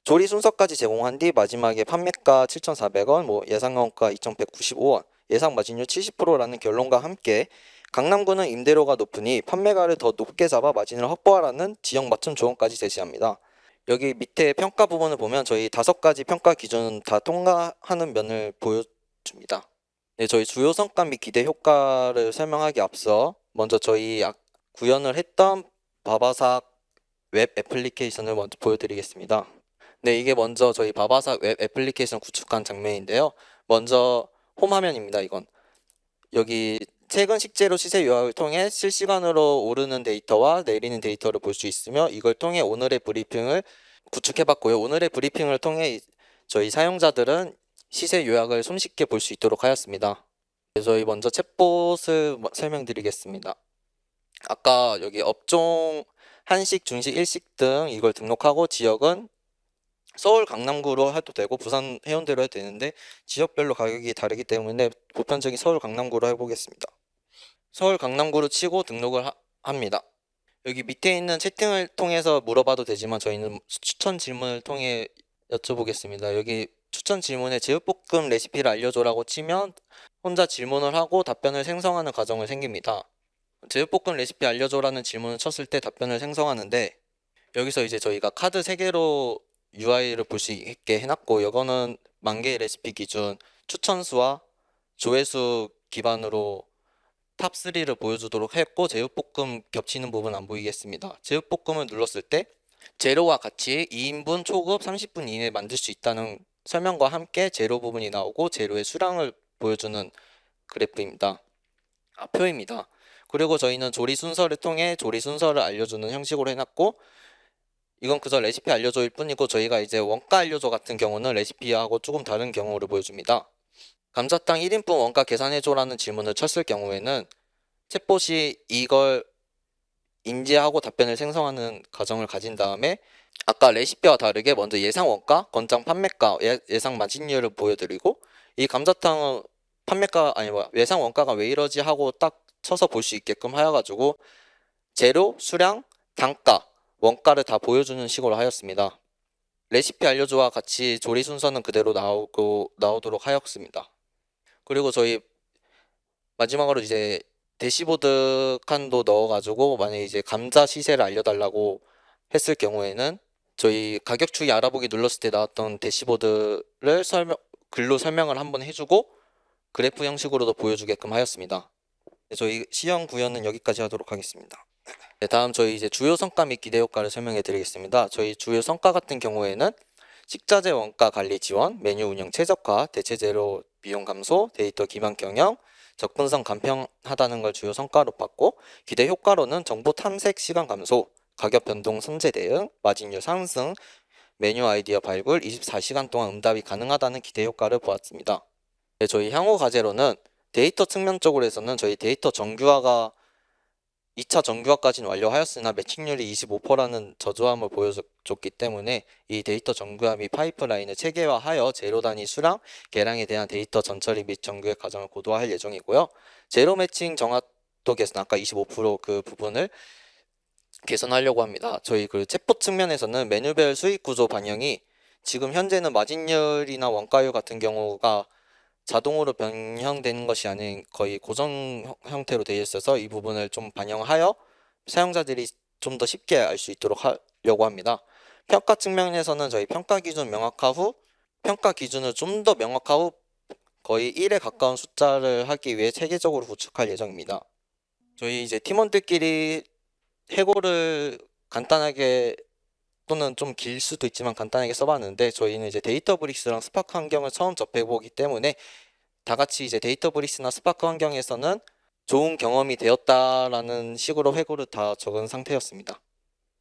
조리 순서까지 제공한 뒤 마지막에 판매가 7,400원, 예상원가 2,195원, 예상 마진율 70%라는 결론과 함께 강남구는 임대료가 높으니 판매가를 더 높게 잡아 마진을 확보하라는 지역 맞춤 조언까지 제시합니다. 여기 밑에 평가 부분을 보면 저희 5가지 평가 기준은 다 통과하는 면을 보여줍니다. 네, 저희 주요 성과 및 기대 효과를 설명하기 앞서 먼저 저희 구현을 했던 바바삭 웹 애플리케이션을 먼저 보여드리겠습니다. 네, 이게 먼저 저희 바바삭 웹 애플리케이션 구축한 장면인데요. 먼저 홈 화면입니다. 이건 여기 최근 식재료 시세 요약을 통해 실시간으로 오르는 데이터와 내리는 데이터를 볼 수 있으며 이걸 통해 오늘의 브리핑을 구축해봤고요. 오늘의 브리핑을 통해 저희 사용자들은 시세 요약을 손쉽게 볼 수 있도록 하였습니다. 저희 먼저 챗봇을 설명드리겠습니다. 아까 여기 업종 한식, 중식, 일식 등 이걸 등록하고 지역은 서울 강남구로 해도 되고 부산 해운대로 해도 되는데 지역별로 가격이 다르기 때문에 보편적인 서울 강남구로 해보겠습니다. 서울 강남구로 치고 등록을 합니다. 여기 밑에 있는 채팅을 통해서 물어봐도 되지만 저희는 추천 질문을 통해 여쭤보겠습니다. 여기 추천 질문에 제육볶음 레시피를 알려줘라고 치면 혼자 질문을 하고 답변을 생성하는 과정을 생깁니다. 제육볶음 레시피 알려줘라는 질문을 쳤을 때 답변을 생성하는데 여기서 이제 저희가 카드 3개로 UI를 볼 수 있게 해놨고 이거는 만개의 레시피 기준 추천수와 조회수 기반으로 탑3를 보여주도록 했고 제육볶음 겹치는 부분 안 보이겠습니다. 제육볶음을 눌렀을 때 재료와 같이 2인분 초급 30분 이내에 만들 수 있다는 설명과 함께 재료 부분이 나오고 재료의 수량을 보여주는 그래프입니다. 표입니다. 그리고 저희는 조리 순서를 통해 조리 순서를 알려주는 형식으로 해놨고 이건 그저 레시피 알려줘일 뿐이고 저희가 이제 원가 알려줘 같은 경우는 레시피하고 조금 다른 경우를 보여줍니다. 감자탕 1인분 원가 계산해줘라는 질문을 쳤을 경우에는 챗봇이 이걸 인지하고 답변을 생성하는 과정을 가진 다음에 아까 레시피와 다르게 먼저 예상 원가, 권장 판매가, 예상 마진율을 보여드리고 이 감자탕은 예상 원가가 왜 이러지 하고 딱 쳐서 볼 수 있게끔 하여가지고 재료, 수량, 단가, 원가를 다 보여주는 식으로 하였습니다. 레시피 알려줘와 같이 조리 순서는 그대로 나오도록 하였습니다. 그리고 저희 마지막으로 이제 대시보드 칸도 넣어가지고 만약에 이제 감자 시세를 알려달라고 했을 경우에는 저희 가격 추이 알아보기 눌렀을 때 나왔던 대시보드를 글로 설명을 한번 해주고 그래프 형식으로도 보여주게끔 하였습니다. 저희 시형 구현은 여기까지 하도록 하겠습니다. 네, 다음 저희 이제 주요 성과 및 기대 효과를 설명해 드리겠습니다. 저희 주요 성과 같은 경우에는 식자재 원가 관리 지원, 메뉴 운영 최적화, 대체 재료 비용 감소, 데이터 기반 경영, 접근성 간편하다는 걸 주요 성과로 봤고 기대 효과로는 정보 탐색 시간 감소, 가격 변동 선제 대응, 마진율 상승, 메뉴 아이디어 발굴, 24시간 동안 응답이 가능하다는 기대 효과를 보았습니다. 네, 저희 향후 과제로는 데이터 측면 쪽으로 해서는 저희 데이터 정규화가 2차 정규화까지는 완료하였으나 매칭률이 25%라는 저조함을 보여줬기 때문에 이 데이터 정규화 및 파이프라인을 체계화하여 재료 단위 수량, 계량에 대한 데이터 전처리 및 정규의 과정을 고도화할 예정이고요. 제로 매칭 정확도 개선 아까 25% 부분을 개선하려고 합니다. 저희 챗봇 측면에서는 메뉴별 수익 구조 반영이 지금 현재는 마진율이나 원가율 같은 경우가 자동으로 변형되는 것이 아닌 거의 고정 형태로 되어 있어서 이 부분을 좀 반영하여 사용자들이 좀 더 쉽게 알 수 있도록 하려고 합니다. 평가 측면에서는 저희 평가 기준을 좀 더 명확화 후 거의 1에 가까운 숫자를 하기 위해 체계적으로 구축할 예정입니다. 저희 이제 팀원들끼리 해고를 간단하게 또는 좀 길 수도 있지만 간단하게 써봤는데 저희는 이제 데이터브릭스랑 스파크 환경을 처음 접해보기 때문에 다 같이 이제 데이터브릭스나 스파크 환경에서는 좋은 경험이 되었다라는 식으로 회고를 다 적은 상태였습니다.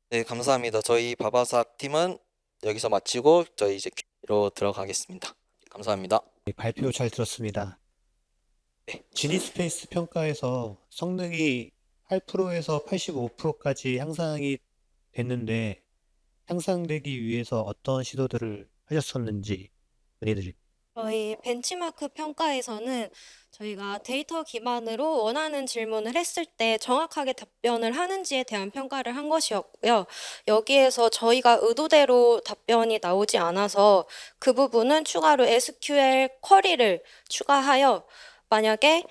네, 감사합니다. 저희 바바삭 팀은 여기서 마치고 저희 이제 Q&A로 들어가겠습니다. 감사합니다. 발표 잘 들었습니다. 지니스페이스 평가에서 성능이 8%에서 85%까지 향상이 됐는데 향상되기 위해서 어떤 시도들을 하셨었는지 문의드립니다. 저희 벤치마크 평가에서는 저희가 데이터 기반으로 원하는 질문을 했을 때 정확하게 답변을 하는지에 대한 평가를 한 것이었고요. 여기에서 저희가 의도대로 답변이 나오지 않아서 그 부분은 추가로 SQL 쿼리를 추가하여 만약에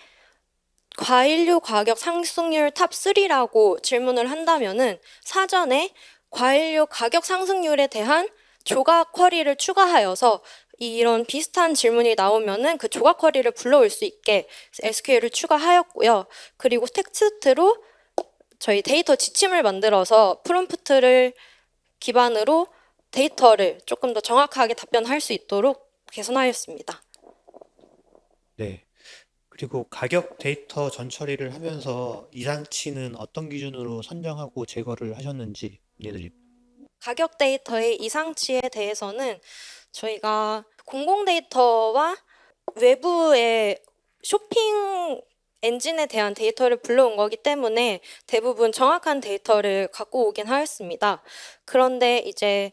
과일류 가격 상승률 탑 3라고 질문을 한다면은 사전에 과일류 가격 상승률에 대한 조각 쿼리를 추가하여서 이런 비슷한 질문이 나오면은 그 조각 쿼리를 불러올 수 있게 SQL을 추가하였고요. 그리고 텍스트로 저희 데이터 지침을 만들어서 프롬프트를 기반으로 데이터를 조금 더 정확하게 답변할 수 있도록 개선하였습니다. 네. 그리고 가격 데이터 전처리를 하면서 이상치는 어떤 기준으로 선정하고 제거를 하셨는지 문의드립니다. 가격 데이터의 이상치에 대해서는 저희가 공공 데이터와 외부의 쇼핑 엔진에 대한 데이터를 불러온 거기 때문에 대부분 정확한 데이터를 갖고 오긴 하였습니다. 그런데 이제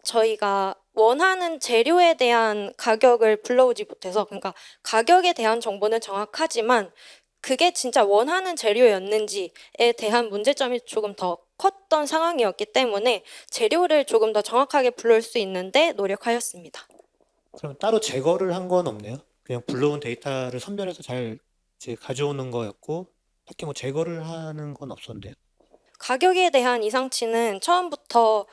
저희가 원하는 재료에 대한 가격을 불러오지 못해서 그러니까 가격에 대한 정보는 정확하지만 그게 진짜 원하는 재료였는지에 대한 문제점이 조금 더 컸던 상황이었기 때문에 재료를 조금 더 정확하게 불러올 수 있는데 노력하였습니다. 그럼 따로 제거를 한 건 없네요. 그냥 불러온 데이터를 선별해서 잘 이제 가져오는 거였고 딱히 뭐 제거를 하는 건 없었는데요. 가격에 대한 이상치는 처음부터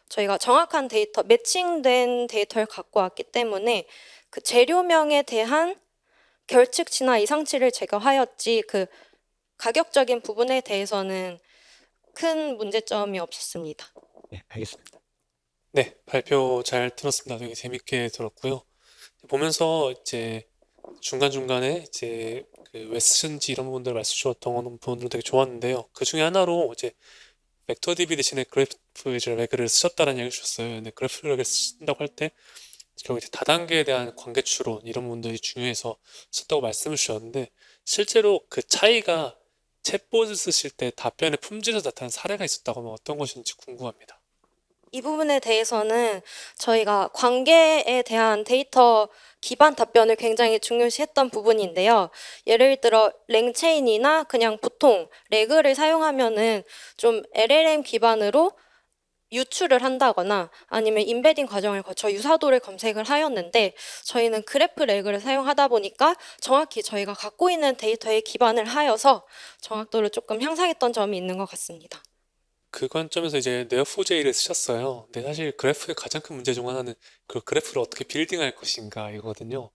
저희가 정확한 데이터, 매칭된 데이터를 갖고 왔기 때문에 그 재료명에 대한 결측치나 이상치를 제거하였지 그 가격적인 부분에 대해서는 큰 문제점이 없었습니다. 네, 알겠습니다. 네, 발표 잘 들었습니다. 되게 재밌게 들었고요. 보면서 이제 중간중간에 이제 그 왜 쓰셨는지 이런 부분들 말씀 주셨던 부분들 되게 좋았는데요. 그 중에 하나로 이제 벡터 DB 대신에 그래프 레그를 쓰셨다는 얘기를 주셨어요. 근데 그래프 레그를 쓴다고 할 때 결국 이제 다단계에 대한 관계 추론 이런 부분들이 중요해서 썼다고 말씀을 주셨는데 실제로 그 차이가 챗봇을 쓰실 때 답변의 품질에서 나타난 사례가 있었다고 하면 어떤 것인지 궁금합니다. 이 부분에 대해서는 저희가 관계에 대한 데이터 기반 답변을 굉장히 중요시했던 부분인데요. 예를 들어 랭체인이나 그냥 보통 레그를 사용하면은 좀 LLM 기반으로 유출을 한다거나 아니면 인베딩 과정을 거쳐 유사도를 검색을 하였는데 저희는 그래프 레그를 사용하다 보니까 정확히 저희가 갖고 있는 데이터에 기반을 하여서 정확도를 조금 향상했던 점이 있는 것 같습니다. 그 관점에서 이제 네오4j를 쓰셨어요. 근데 사실 그래프의 가장 큰 문제 중 하나는 그 그래프를 어떻게 빌딩할 것인가 이거거든요.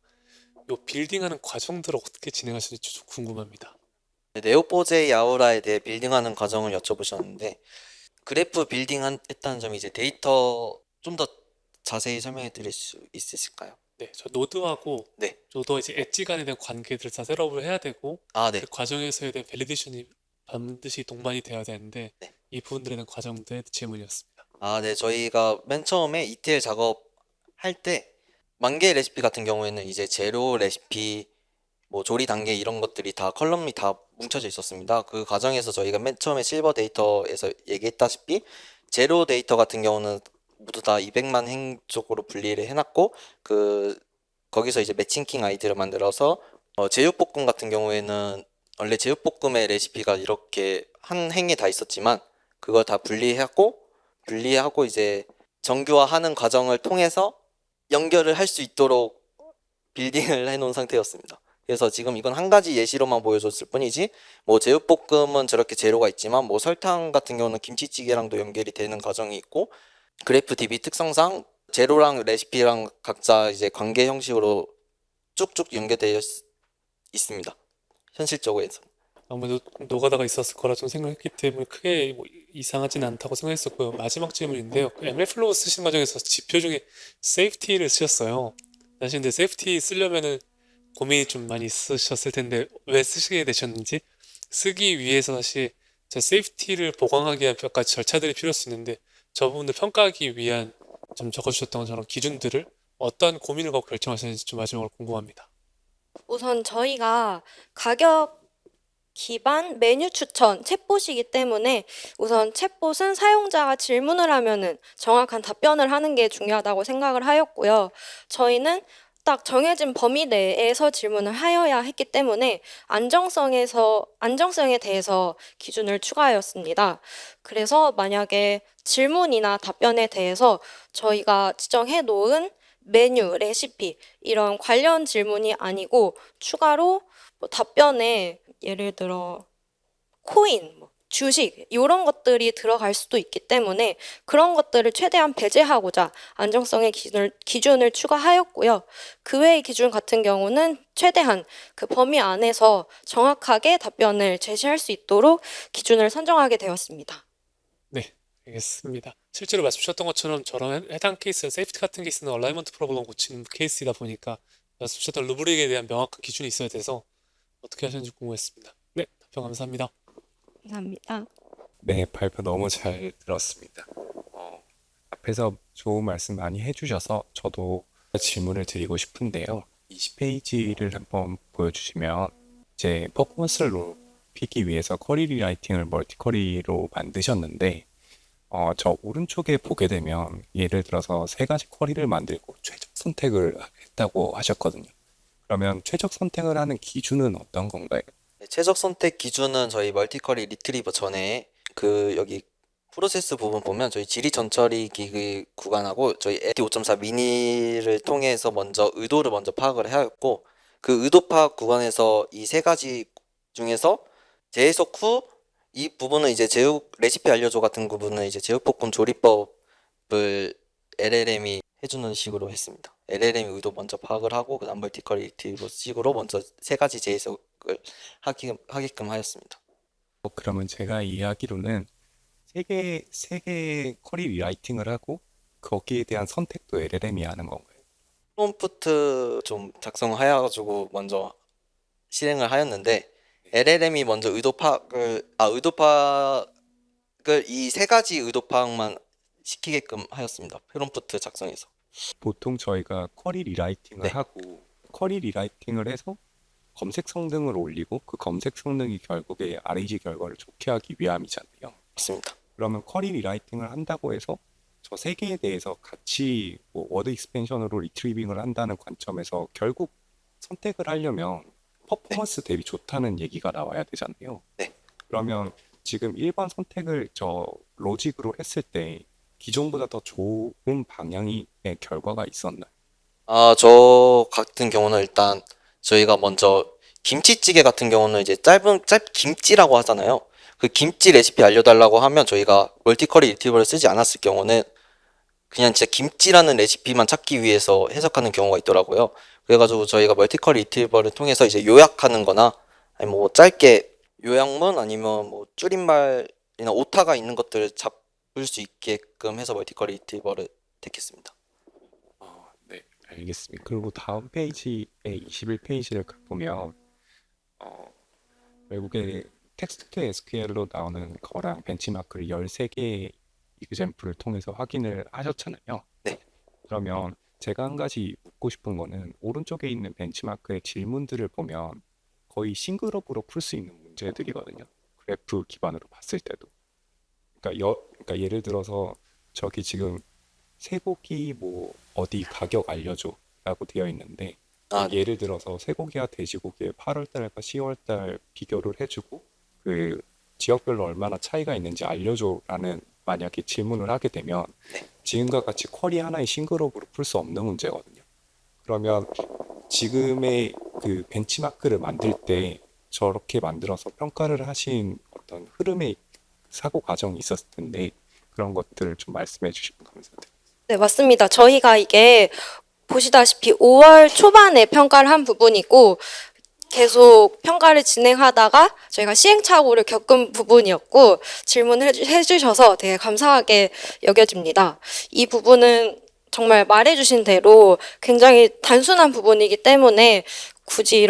이 빌딩하는 과정들을 어떻게 진행하시는지 좀 궁금합니다. 네오4j 아우라에 대해 빌딩하는 과정을 여쭤보셨는데 그래프 빌딩했다는 점이 이제 데이터 좀 더 자세히 설명해 드릴 수 있으실까요? 네, 저 노드하고 네. 저도 이제 엣지 간에 대한 관계들을 다 셋업을 해야 되고 아, 네. 그 과정에서에 대한 밸리데이션이 반드시 동반이 돼야 되는데 네. 이 부분들에 대한 과정들의 질문이었습니다. 아, 네. 저희가 맨 처음에 ETL 작업할 때 만개 레시피 같은 경우에는 이제 재료 레시피, 뭐 조리 단계 이런 것들이 다 컬럼이 다 뭉쳐져 있었습니다. 그 과정에서 저희가 맨 처음에 실버 데이터에서 얘기했다시피 재료 데이터 같은 경우는 모두 다 200만 행 쪽으로 분리를 해놨고 거기서 이제 매칭킹 아이디를 만들어서 제육볶음 같은 경우에는 원래 제육볶음의 레시피가 이렇게 한 행에 다 있었지만 그걸 다 분리하고 이제 정규화하는 과정을 통해서 연결을 할 수 있도록 빌딩을 해놓은 상태였습니다. 그래서 지금 이건 한 가지 예시로만 보여줬을 뿐이지 뭐 제육볶음은 저렇게 재료가 있지만 뭐 설탕 같은 경우는 김치찌개랑도 연결이 되는 과정이 있고 그래프 DB 특성상 재료랑 레시피랑 각자 이제 관계 형식으로 쭉쭉 연결되어 있습니다. 현실적으로서. 아무래도 노가다가 있었을 거라 좀 생각했기 때문에 크게 뭐 이상하진 않다고 생각했었고요. 마지막 질문인데요. 그 MLflow 쓰신 과정에서 지표 중에 세이프티를 쓰셨어요. 사실 근데 세이프티 쓰려면은 고민이 좀 많이 있으셨을 텐데 왜 쓰시게 되셨는지 쓰기 위해서 사실 제 세이프티를 보강하기 위한 몇 가지 절차들이 필요할 수 있는데 저 부분을 평가하기 위한 좀 적어주셨던 것처럼 기준들을 어떤 고민을 갖고 결정하셨는지 좀 마지막으로 궁금합니다. 우선 저희가 가격 기반 메뉴 추천 챗봇이기 때문에 우선 챗봇은 사용자가 질문을 하면은 정확한 답변을 하는 게 중요하다고 생각을 하였고요. 저희는 딱 정해진 범위 내에서 질문을 하여야 했기 때문에 안정성에 대해서 기준을 추가하였습니다. 그래서 만약에 질문이나 답변에 대해서 저희가 지정해 놓은 메뉴, 레시피 이런 관련 질문이 아니고 추가로 뭐 답변에 예를 들어 코인, 뭐 주식 이런 것들이 들어갈 수도 있기 때문에 그런 것들을 최대한 배제하고자 안정성의 기준을 추가하였고요. 그 외의 기준 같은 경우는 최대한 그 범위 안에서 정확하게 답변을 제시할 수 있도록 기준을 선정하게 되었습니다. 네, 알겠습니다. 실제로 말씀 주셨던 것처럼 저런 해당 케이스, 세이프티 같은 케이스는 얼라이먼트 프로블럼 고치는 케이스이다 보니까 말씀 주셨던 루브릭에 대한 명확한 기준이 있어야 돼서 어떻게 하셨는지 궁금했습니다. 네, 답변 감사합니다. 감사합니다. 네, 발표 너무 잘 들었습니다. 앞에서 좋은 말씀 많이 해주셔서 저도 질문을 드리고 싶은데요. 20페이지를 한번 보여주시면 이제 퍼포먼스를 높이기 위해서 쿼리 리라이팅을 멀티 쿼리로 만드셨는데 저 오른쪽에 보게 되면 예를 들어서 세 가지 쿼리를 만들고 최적 선택을 했다고 하셨거든요. 그러면 최적 선택을 하는 기준은 어떤 건가요? 네, 최적 선택 기준은 저희 멀티쿼리 리트리버 전에 그 여기 프로세스 부분 보면 저희 지리 전처리기 구간하고 저희 에티 5.4 미니를 통해서 먼저 의도를 먼저 파악을 하였고 그 의도 파악 구간에서 이 세 가지 중에서 재해석 후 이 부분은 이제 제육 레시피 알려줘 같은 부분은 이제 제육볶음 조리법을 LLM이 해주는 식으로 했습니다. LLM이 의도 먼저 파악을 하고 그다음 멀티쿼리 리트리버 식으로 먼저 세 가지 재해석을 하게끔 하였습니다. 그러면 제가 이해하기로는 세 개 쿼리 리라이팅을 하고 거기에 대한 선택도 LLM이 하는 건가요? 프롬프트 좀 작성하여가지고 먼저 실행을 하였는데 LLM이 먼저 의도 파악을 이 세 가지 의도 파악만 시키게끔 하였습니다. 프롬프트 작성에서. 보통 저희가 쿼리 리라이팅을 네. 하고 쿼리 리라이팅을 해서 검색 성능을 올리고 그 검색 성능이 결국에 RAG 결과를 좋게 하기 위함이잖아요. 맞습니다. 그러면 쿼리 리라이팅을 한다고 해서 저 세 개에 대해서 같이 뭐 워드 익스펜션으로 리트리빙을 한다는 관점에서 결국 선택을 하려면 퍼포먼스 대비 좋다는 얘기가 나와야 되잖아요. 네. 그러면 지금 일반 선택을 저 로직으로 했을 때 기존보다 더 좋은 방향의 결과가 있었나요? 저 같은 경우는 일단 저희가 먼저 김치찌개 같은 경우는 이제 김치라고 하잖아요. 그 김치 레시피 알려달라고 하면 저희가 멀티쿼리 리트리버를 쓰지 않았을 경우는 그냥 진짜 김치라는 레시피만 찾기 위해서 해석하는 경우가 있더라고요. 그래가지고 저희가 멀티쿼리 리트리버를 통해서 이제 요약하는 거나 아니면 뭐 짧게 요약문 아니면 뭐 줄임말이나 오타가 있는 것들을 잡을 수 있게끔 해서 멀티쿼리 리트리버를 택했습니다. 네, 알겠습니다. 그리고 다음 페이지에 21페이지를 보면 결국에 텍스트 투 SQL로 나오는 거랑 벤치마크를 13개의 이그젬플을 통해서 확인을 하셨잖아요. 네. 그러면 제가 한 가지 묻고 싶은 거는 오른쪽에 있는 벤치마크의 질문들을 보면 거의 싱글업으로 풀 수 있는 문제들이거든요. 그래프 기반으로 봤을 때도. 그러니까 예를 들어서 저기 지금 쇠고기 뭐 어디 가격 알려줘라고 되어 있는데 예를 들어서 쇠고기와 돼지고기의 8월달과 10월달 비교를 해주고 그 지역별로 얼마나 차이가 있는지 알려줘라는 만약에 질문을 하게 되면 지금과 같이 쿼리 하나의 싱글업으로 풀 수 없는 문제거든요. 그러면 지금의 그 벤치마크를 만들 때 저렇게 만들어서 평가를 하신 어떤 흐름의 사고 과정이 있었을 텐데 그런 것들을 좀 말씀해 주시면 감사드립니다. 네, 맞습니다. 저희가 이게 보시다시피 5월 초반에 평가를 한 부분이고 계속 평가를 진행하다가 저희가 시행착오를 겪은 부분이었고 질문을 해주셔서 되게 감사하게 여겨집니다. 이 부분은 정말 말해주신 대로 굉장히 단순한 부분이기 때문에 굳이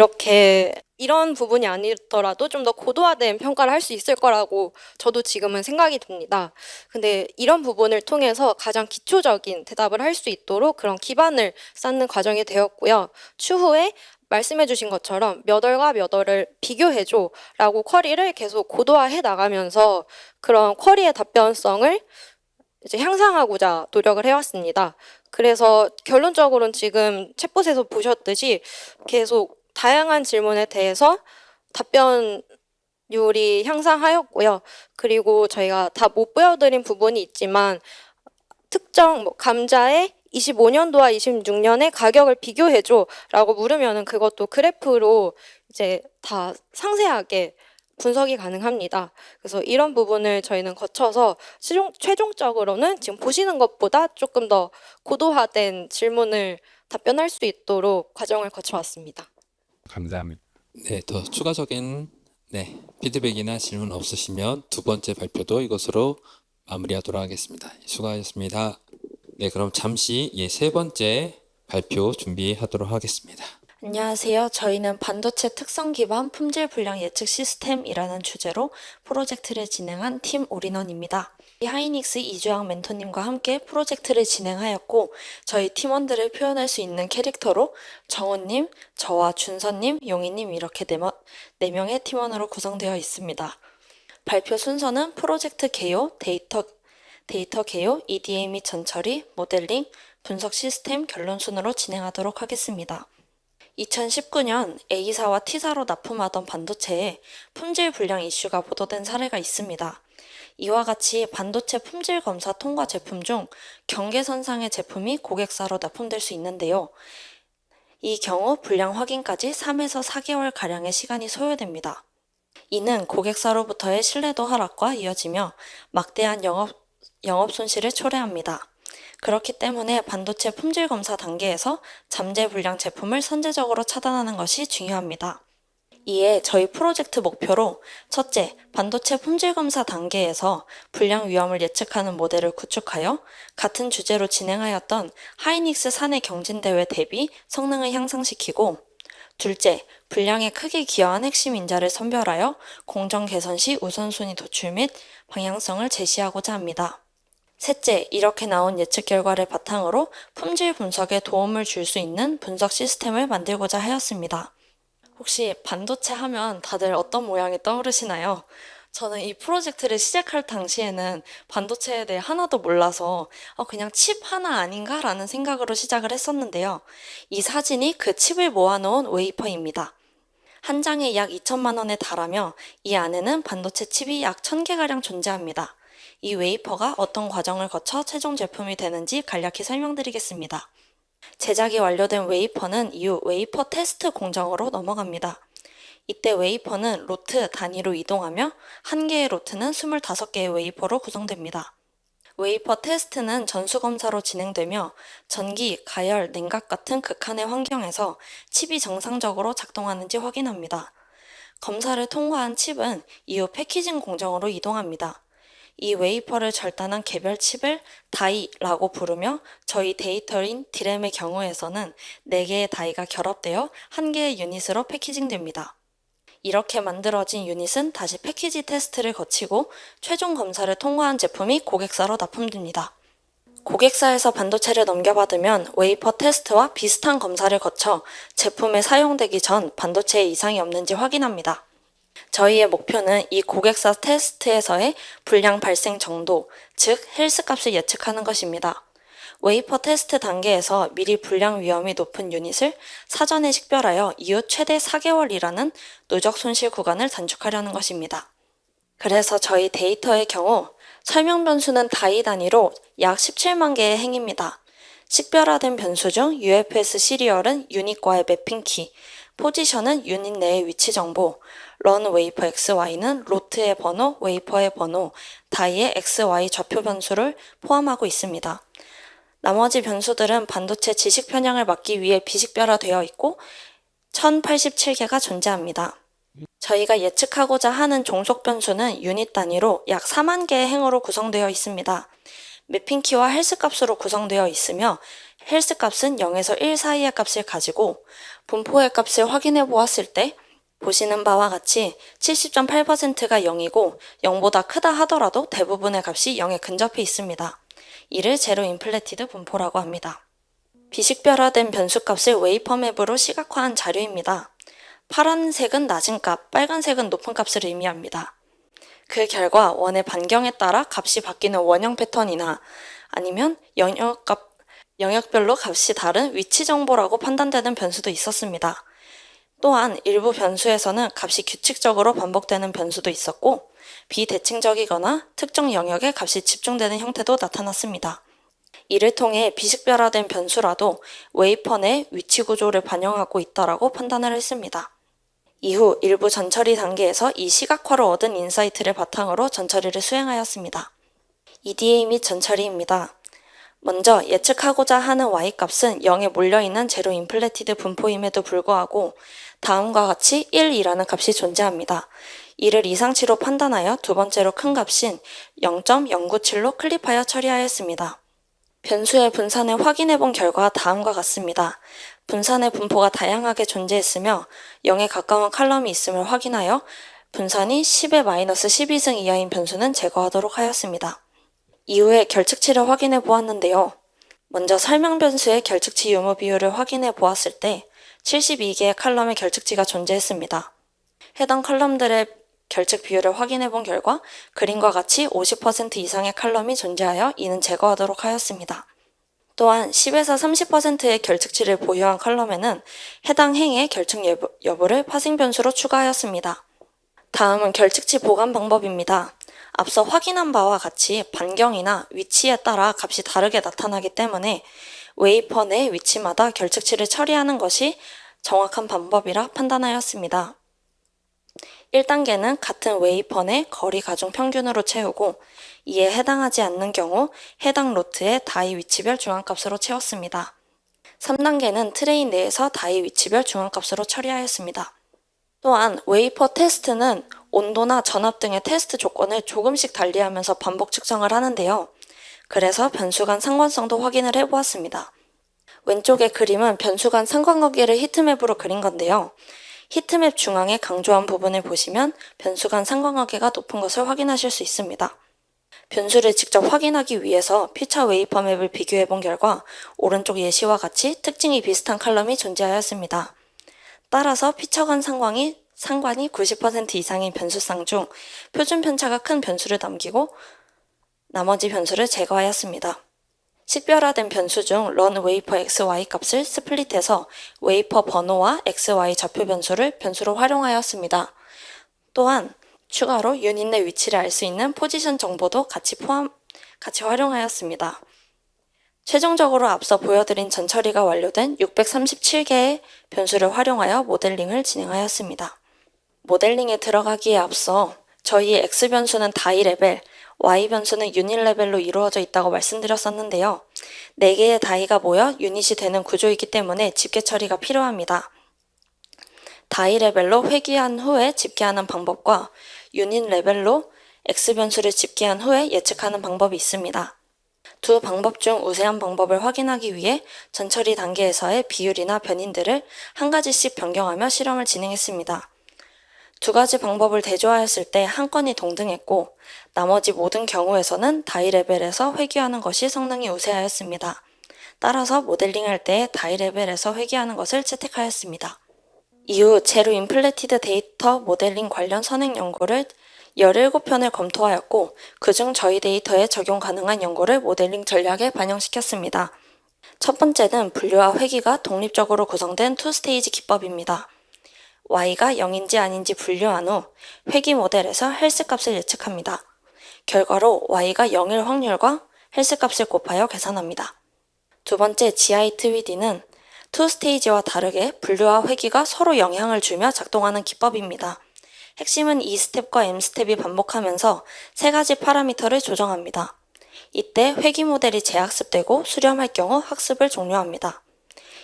이런 부분이 아니더라도 좀 더 고도화된 평가를 할 수 있을 거라고 저도 지금은 생각이 듭니다. 근데 이런 부분을 통해서 가장 기초적인 대답을 할 수 있도록 그런 기반을 쌓는 과정이 되었고요. 추후에 말씀해 주신 것처럼 몇 월과 몇 월을 비교해줘 라고 쿼리를 계속 고도화해 나가면서 그런 쿼리의 답변성을 이제 향상하고자 노력을 해왔습니다. 그래서 결론적으로는 지금 챗봇에서 보셨듯이 계속 다양한 질문에 대해서 답변율이 향상하였고요. 그리고 저희가 다 못 보여드린 부분이 있지만 특정 감자의 25년도와 26년의 가격을 비교해줘 라고 물으면은 그것도 그래프로 이제 다 상세하게 분석이 가능합니다. 그래서 이런 부분을 저희는 거쳐서 최종적으로는 지금 보시는 것보다 조금 더 고도화된 질문을 답변할 수 있도록 과정을 거쳐왔습니다. 감사합니다. 네, 더 추가적인 피드백이나 질문 없으시면 두 번째 발표도 이것으로 마무리하도록 하겠습니다. 수고하셨습니다. 네, 그럼 잠시 세 번째 발표 준비하도록 하겠습니다. 안녕하세요. 저희는 반도체 특성 기반 품질 불량 예측 시스템이라는 주제로 프로젝트를 진행한 팀 올인원입니다. 하이닉스 이주영 멘토님과 함께 프로젝트를 진행하였고 저희 팀원들을 표현할 수 있는 캐릭터로 정훈님, 저와 준서님, 용희님 이렇게 4명의 팀원으로 구성되어 있습니다. 발표 순서는 프로젝트 개요, 데이터 개요, EDA 및 전처리, 모델링, 분석 시스템 결론 순으로 진행하도록 하겠습니다. 2019년 A사와 T사로 납품하던 반도체에 품질 불량 이슈가 보도된 사례가 있습니다. 이와 같이 반도체 품질 검사 통과 제품 중 경계선상의 제품이 고객사로 납품될 수 있는데요. 이 경우 불량 확인까지 3에서 4개월가량의 시간이 소요됩니다. 이는 고객사로부터의 신뢰도 하락과 이어지며 막대한 영업 손실을 초래합니다. 그렇기 때문에 반도체 품질 검사 단계에서 잠재 불량 제품을 선제적으로 차단하는 것이 중요합니다. 이에 저희 프로젝트 목표로 첫째, 반도체 품질 검사 단계에서 불량 위험을 예측하는 모델을 구축하여 같은 주제로 진행하였던 하이닉스 사내 경진대회 대비 성능을 향상시키고 둘째, 불량에 크게 기여한 핵심 인자를 선별하여 공정 개선 시 우선순위 도출 및 방향성을 제시하고자 합니다. 셋째, 이렇게 나온 예측 결과를 바탕으로 품질 분석에 도움을 줄 수 있는 분석 시스템을 만들고자 하였습니다. 혹시 반도체 하면 다들 어떤 모양이 떠오르시나요? 저는 이 프로젝트를 시작할 당시에는 반도체에 대해 하나도 몰라서 그냥 칩 하나 아닌가? 라는 생각으로 시작을 했었는데요. 이 사진이 그 칩을 모아놓은 웨이퍼입니다. 한 장에 약 2천만 원에 달하며 이 안에는 반도체 칩이 약 1000개가량 존재합니다. 이 웨이퍼가 어떤 과정을 거쳐 최종 제품이 되는지 간략히 설명드리겠습니다. 제작이 완료된 웨이퍼는 이후 웨이퍼 테스트 공정으로 넘어갑니다. 이때 웨이퍼는 로트 단위로 이동하며 한 개의 로트는 25개의 웨이퍼로 구성됩니다. 웨이퍼 테스트는 전수검사로 진행되며 전기, 가열, 냉각 같은 극한의 환경에서 칩이 정상적으로 작동하는지 확인합니다. 검사를 통과한 칩은 이후 패키징 공정으로 이동합니다. 이 웨이퍼를 절단한 개별 칩을 다이라고 부르며 저희 데이터인 디램의 경우에서는 4개의 다이가 결합되어 1개의 유닛으로 패키징됩니다. 이렇게 만들어진 유닛은 다시 패키지 테스트를 거치고 최종 검사를 통과한 제품이 고객사로 납품됩니다. 고객사에서 반도체를 넘겨받으면 웨이퍼 테스트와 비슷한 검사를 거쳐 제품에 사용되기 전 반도체에 이상이 없는지 확인합니다. 저희의 목표는 이 고객사 테스트에서의 불량 발생 정도, 즉 헬스 값을 예측하는 것입니다. 웨이퍼 테스트 단계에서 미리 불량 위험이 높은 유닛을 사전에 식별하여 이후 최대 4개월이라는 누적 손실 구간을 단축하려는 것입니다. 그래서 저희 데이터의 경우 설명 변수는 다이 단위로 약 17만 개의 행입니다. 식별화된 변수 중 UFS 시리얼은 유닛과의 매핑키, 포지션은 유닛 내의 위치 정보, 런 웨이퍼 XY는 로트의 번호, 웨이퍼의 번호, 다이의 XY 좌표 변수를 포함하고 있습니다. 나머지 변수들은 반도체 지식 편향을 막기 위해 비식별화되어 있고 1087개가 존재합니다. 저희가 예측하고자 하는 종속 변수는 유닛 단위로 약 4만 개의 행으로 구성되어 있습니다. 매핑키와 헬스 값으로 구성되어 있으며 헬스 값은 0에서 1 사이의 값을 가지고 분포의 값을 확인해 보았을 때 보시는 바와 같이 70.8%가 0이고 0보다 크다 하더라도 대부분의 값이 0에 근접해 있습니다. 이를 제로 인플레티드 분포라고 합니다. 비식별화된 변수값을 웨이퍼맵으로 시각화한 자료입니다. 파란색은 낮은 값, 빨간색은 높은 값을 의미합니다. 그 결과 원의 반경에 따라 값이 바뀌는 원형 패턴이나 아니면 영역별로 값이 다른 위치 정보라고 판단되는 변수도 있었습니다. 또한 일부 변수에서는 값이 규칙적으로 반복되는 변수도 있었고 비대칭적이거나 특정 영역에 값이 집중되는 형태도 나타났습니다. 이를 통해 비식별화된 변수라도 웨이퍼 내 위치 구조를 반영하고 있다라고 판단을 했습니다. 이후 일부 전처리 단계에서 이 시각화로 얻은 인사이트를 바탕으로 전처리를 수행하였습니다. EDA 및 전처리입니다. 먼저 예측하고자 하는 y값은 0에 몰려있는 제로 인플레티드 분포임에도 불구하고 다음과 같이 1이라는 값이 존재합니다. 이를 이상치로 판단하여 두 번째로 큰 값인 0.097로 클립하여 처리하였습니다. 변수의 분산을 확인해 본 결과 다음과 같습니다. 분산의 분포가 다양하게 존재했으며 0에 가까운 칼럼이 있음을 확인하여 분산이 10의 마이너스 12승 이하인 변수는 제거하도록 하였습니다. 이후에 결측치를 확인해 보았는데요. 먼저 설명 변수의 결측치 유무 비율을 확인해 보았을 때 72개의 칼럼의 결측치가 존재했습니다. 해당 칼럼들의 결측 비율을 확인해 본 결과 그림과 같이 50% 이상의 칼럼이 존재하여 이는 제거하도록 하였습니다. 또한 10에서 30%의 결측치를 보유한 칼럼에는 해당 행의 결측 여부를 파생 변수로 추가하였습니다. 다음은 결측치 보관 방법입니다. 앞서 확인한 바와 같이 반경이나 위치에 따라 값이 다르게 나타나기 때문에 웨이퍼 내 위치마다 결측치를 처리하는 것이 정확한 방법이라 판단하였습니다. 1단계는 같은 웨이퍼 내 거리 가중 평균으로 채우고 이에 해당하지 않는 경우 해당 로트의 다이 위치별 중앙값으로 채웠습니다. 3단계는 트레인 내에서 다이 위치별 중앙값으로 처리하였습니다. 또한 웨이퍼 테스트는 온도나 전압 등의 테스트 조건을 조금씩 달리하면서 반복 측정을 하는데요. 그래서 변수 간 상관성도 확인을 해보았습니다. 왼쪽의 그림은 변수 간 상관관계를 히트맵으로 그린 건데요. 히트맵 중앙에 강조한 부분을 보시면 변수 간 상관관계가 높은 것을 확인하실 수 있습니다. 변수를 직접 확인하기 위해서 피처 웨이퍼 맵을 비교해 본 결과 오른쪽 예시와 같이 특징이 비슷한 칼럼이 존재하였습니다. 따라서 피처 간 상관이 90% 이상인 변수쌍 중 표준 편차가 큰 변수를 남기고 나머지 변수를 제거하였습니다. 식별화된 변수 중 run 웨이퍼 xy 값을 스플릿해서 웨이퍼 번호와 xy 좌표 변수로 활용하였습니다. 또한 추가로 유닛 내 위치를 알 수 있는 포지션 정보도 같이 활용하였습니다. 최종적으로 앞서 보여드린 전처리가 완료된 637개의 변수를 활용하여 모델링을 진행하였습니다. 모델링에 들어가기에 앞서 저희 x 변수는 다이 레벨, y 변수는 유닛 레벨로 이루어져 있다고 말씀드렸었는데요. 4개의 다이가 모여 유닛이 되는 구조이기 때문에 집계 처리가 필요합니다. 다이 레벨로 회귀한 후에 집계하는 방법과 유닛 레벨로 x 변수를 집계한 후에 예측하는 방법이 있습니다. 두 방법 중 우세한 방법을 확인하기 위해 전처리 단계에서의 비율이나 변인들을 한 가지씩 변경하며 실험을 진행했습니다. 두 가지 방법을 대조하였을 때 한 건이 동등했고 나머지 모든 경우에서는 다이 레벨에서 회귀하는 것이 성능이 우세하였습니다. 따라서 모델링할 때 다이 레벨에서 회귀하는 것을 채택하였습니다. 이후 제로 인플레티드 데이터 모델링 관련 선행 연구를 17편을 검토하였고 그중 저희 데이터에 적용 가능한 연구를 모델링 전략에 반영시켰습니다. 첫 번째는 분류와 회귀가 독립적으로 구성된 투스테이지 기법입니다. y가 0인지 아닌지 분류한 후 회귀 모델에서 헬스 값을 예측합니다. 결과로 y가 0일 확률과 헬스 값을 곱하여 계산합니다. 두 번째 GITWD는 투스테이지와 다르게 분류와 회귀가 서로 영향을 주며 작동하는 기법입니다. 핵심은 E스텝과 M스텝이 반복하면서 세 가지 파라미터를 조정합니다. 이때 회귀 모델이 재학습되고 수렴할 경우 학습을 종료합니다.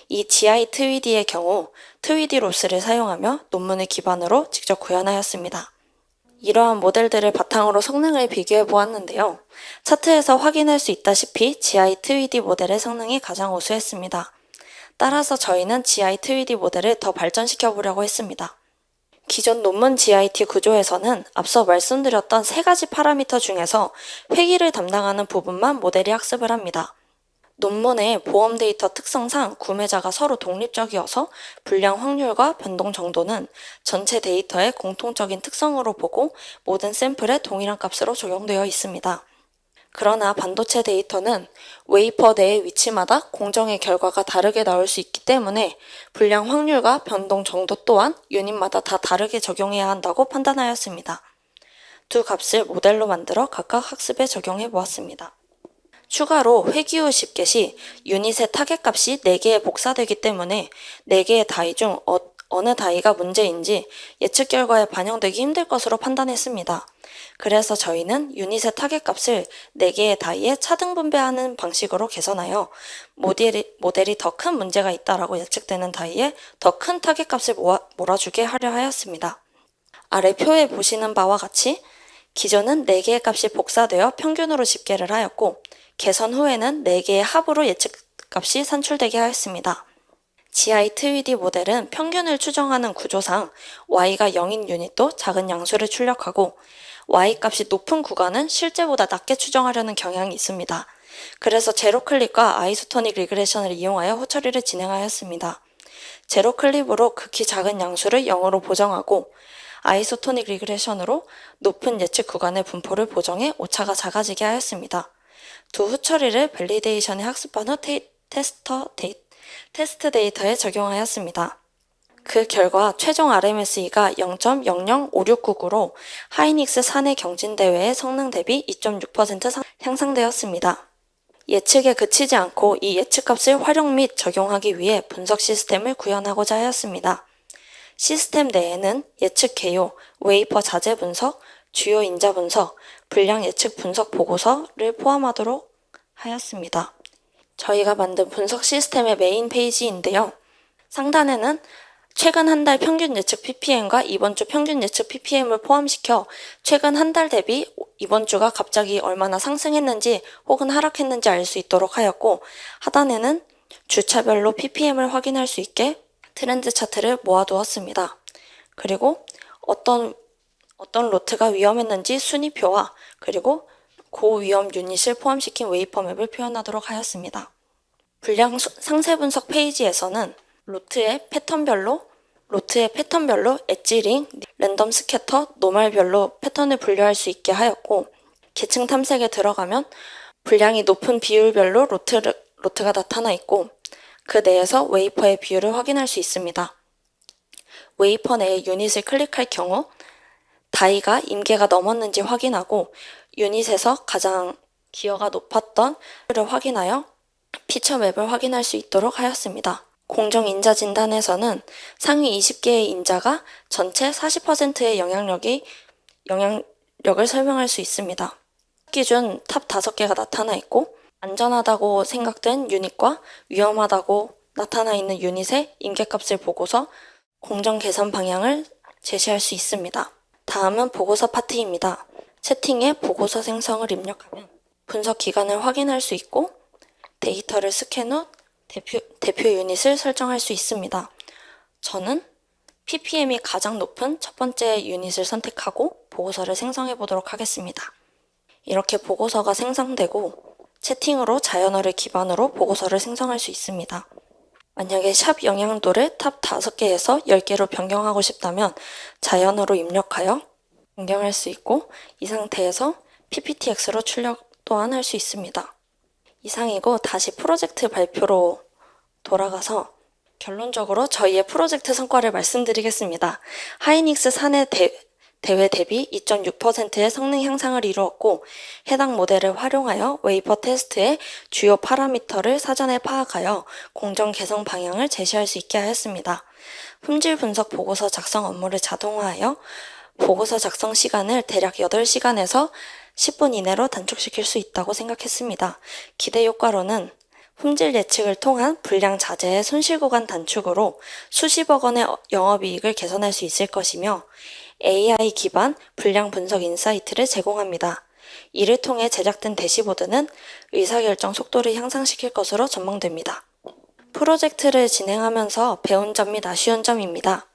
이 GITWD의 경우 TWD 로스를 사용하며 논문을 기반으로 직접 구현하였습니다. 이러한 모델들을 바탕으로 성능을 비교해 보았는데요. 차트에서 확인할 수 있다시피 GI2ED 모델의 성능이 가장 우수했습니다. 따라서 저희는 GI2ED 모델을 더 발전시켜 보려고 했습니다. 기존 논문 GIT 구조에서는 앞서 말씀드렸던 3가지 파라미터 중에서 회기를 담당하는 부분만 모델이 학습을 합니다. 논문의 보험 데이터 특성상 구매자가 서로 독립적이어서 불량 확률과 변동 정도는 전체 데이터의 공통적인 특성으로 보고 모든 샘플에 동일한 값으로 적용되어 있습니다. 그러나 반도체 데이터는 웨이퍼 내의 위치마다 공정의 결과가 다르게 나올 수 있기 때문에 불량 확률과 변동 정도 또한 유닛마다 다 다르게 적용해야 한다고 판단하였습니다. 두 값을 모델로 만들어 각각 학습에 적용해 보았습니다. 추가로 회기 후 10개 시 유닛의 타겟 값이 4개에 복사되기 때문에 4개의 다이 중 어느 다이가 문제인지 예측 결과에 반영되기 힘들 것으로 판단했습니다. 그래서 저희는 유닛의 타겟 값을 4개의 다이에 차등 분배하는 방식으로 개선하여 모델이 더 큰 문제가 있다라고 예측되는 다이에 더 큰 타겟 값을 몰아주게 하려 하였습니다. 아래 표에 보시는 바와 같이 기존은 4개의 값이 복사되어 평균으로 집계를 하였고 개선 후에는 4개의 합으로 예측값이 산출되게 하였습니다. GI2ED 모델은 평균을 추정하는 구조상 Y가 0인 유닛도 작은 양수를 출력하고 Y 값이 높은 구간은 실제보다 낮게 추정하려는 경향이 있습니다. 그래서 제로클립과 아이소토닉 리그레션을 이용하여 후처리를 진행하였습니다. 제로클립으로 극히 작은 양수를 0으로 보정하고 아이소토닉 리그레션으로 높은 예측 구간의 분포를 보정해 오차가 작아지게 하였습니다. 두 후처리를 밸리데이션에 학습한 후 테스트 데이터에 적용하였습니다. 그 결과 최종 RMSE가 0.005699로 하이닉스 사내 경진대회의 성능 대비 2.6% 향상되었습니다. 예측에 그치지 않고 이 예측값을 활용 및 적용하기 위해 분석 시스템을 구현하고자 하였습니다. 시스템 내에는 예측 개요, 웨이퍼 자재 분석, 주요 인자 분석, 불량 예측 분석 보고서를 포함하도록 하였습니다. 저희가 만든 분석 시스템의 메인 페이지인데요. 상단에는 최근 한 달 평균 예측 ppm과 이번 주 평균 예측 ppm을 포함시켜 최근 한 달 대비 이번 주가 갑자기 얼마나 상승했는지 혹은 하락했는지 알 수 있도록 하였고, 하단에는 주차별로 ppm을 확인할 수 있게 트렌드 차트를 모아두었습니다. 그리고 어떤 로트가 위험했는지 순위표와 그리고 고위험 유닛을 포함시킨 웨이퍼 맵을 표현하도록 하였습니다. 불량 상세 분석 페이지에서는 로트의 패턴별로 엣지링, 랜덤 스캐터, 노말별로 패턴을 분류할 수 있게 하였고, 계층 탐색에 들어가면 불량이 높은 비율별로 로트가 나타나 있고 그 내에서 웨이퍼의 비율을 확인할 수 있습니다. 웨이퍼 내에 유닛을 클릭할 경우 다이가 임계가 넘었는지 확인하고 유닛에서 가장 기여가 높았던 를 확인하여 피처 맵을 확인할 수 있도록 하였습니다. 공정 인자 진단에서는 상위 20개의 인자가 전체 40%의 영향력을 설명할 수 있습니다. 기준 탑 5개가 나타나 있고 안전하다고 생각된 유닛과 위험하다고 나타나 있는 유닛의 임계값을 보고서 공정 개선 방향을 제시할 수 있습니다. 다음은 보고서 파트입니다. 채팅에 보고서 생성을 입력하면 분석 기간을 확인할 수 있고 데이터를 스캔 후 대표 유닛을 설정할 수 있습니다. 저는 ppm이 가장 높은 첫 번째 유닛을 선택하고 보고서를 생성해 보도록 하겠습니다. 이렇게 보고서가 생성되고 채팅으로 자연어를 기반으로 보고서를 생성할 수 있습니다. 만약에 샵 영향도를 탑 5개에서 10개로 변경하고 싶다면 자연어로 입력하여 변경할 수 있고 이 상태에서 PPTX로 출력 또한 할 수 있습니다. 이상이고 다시 프로젝트 발표로 돌아가서 결론적으로 저희의 프로젝트 성과를 말씀드리겠습니다. 하이닉스 사내 대회 대비 2.6%의 성능 향상을 이루었고 해당 모델을 활용하여 웨이퍼 테스트의 주요 파라미터를 사전에 파악하여 공정 개선 방향을 제시할 수 있게 하였습니다. 품질 분석 보고서 작성 업무를 자동화하여 보고서 작성 시간을 대략 8시간에서 10분 이내로 단축시킬 수 있다고 생각했습니다. 기대 효과로는 품질 예측을 통한 불량 자재의 손실 구간 단축으로 수십억 원의 영업이익을 개선할 수 있을 것이며 AI 기반 분량 분석 인사이트를 제공합니다. 이를 통해 제작된 대시보드는 의사결정 속도를 향상시킬 것으로 전망됩니다. 프로젝트를 진행하면서 배운 점 및 아쉬운 점입니다.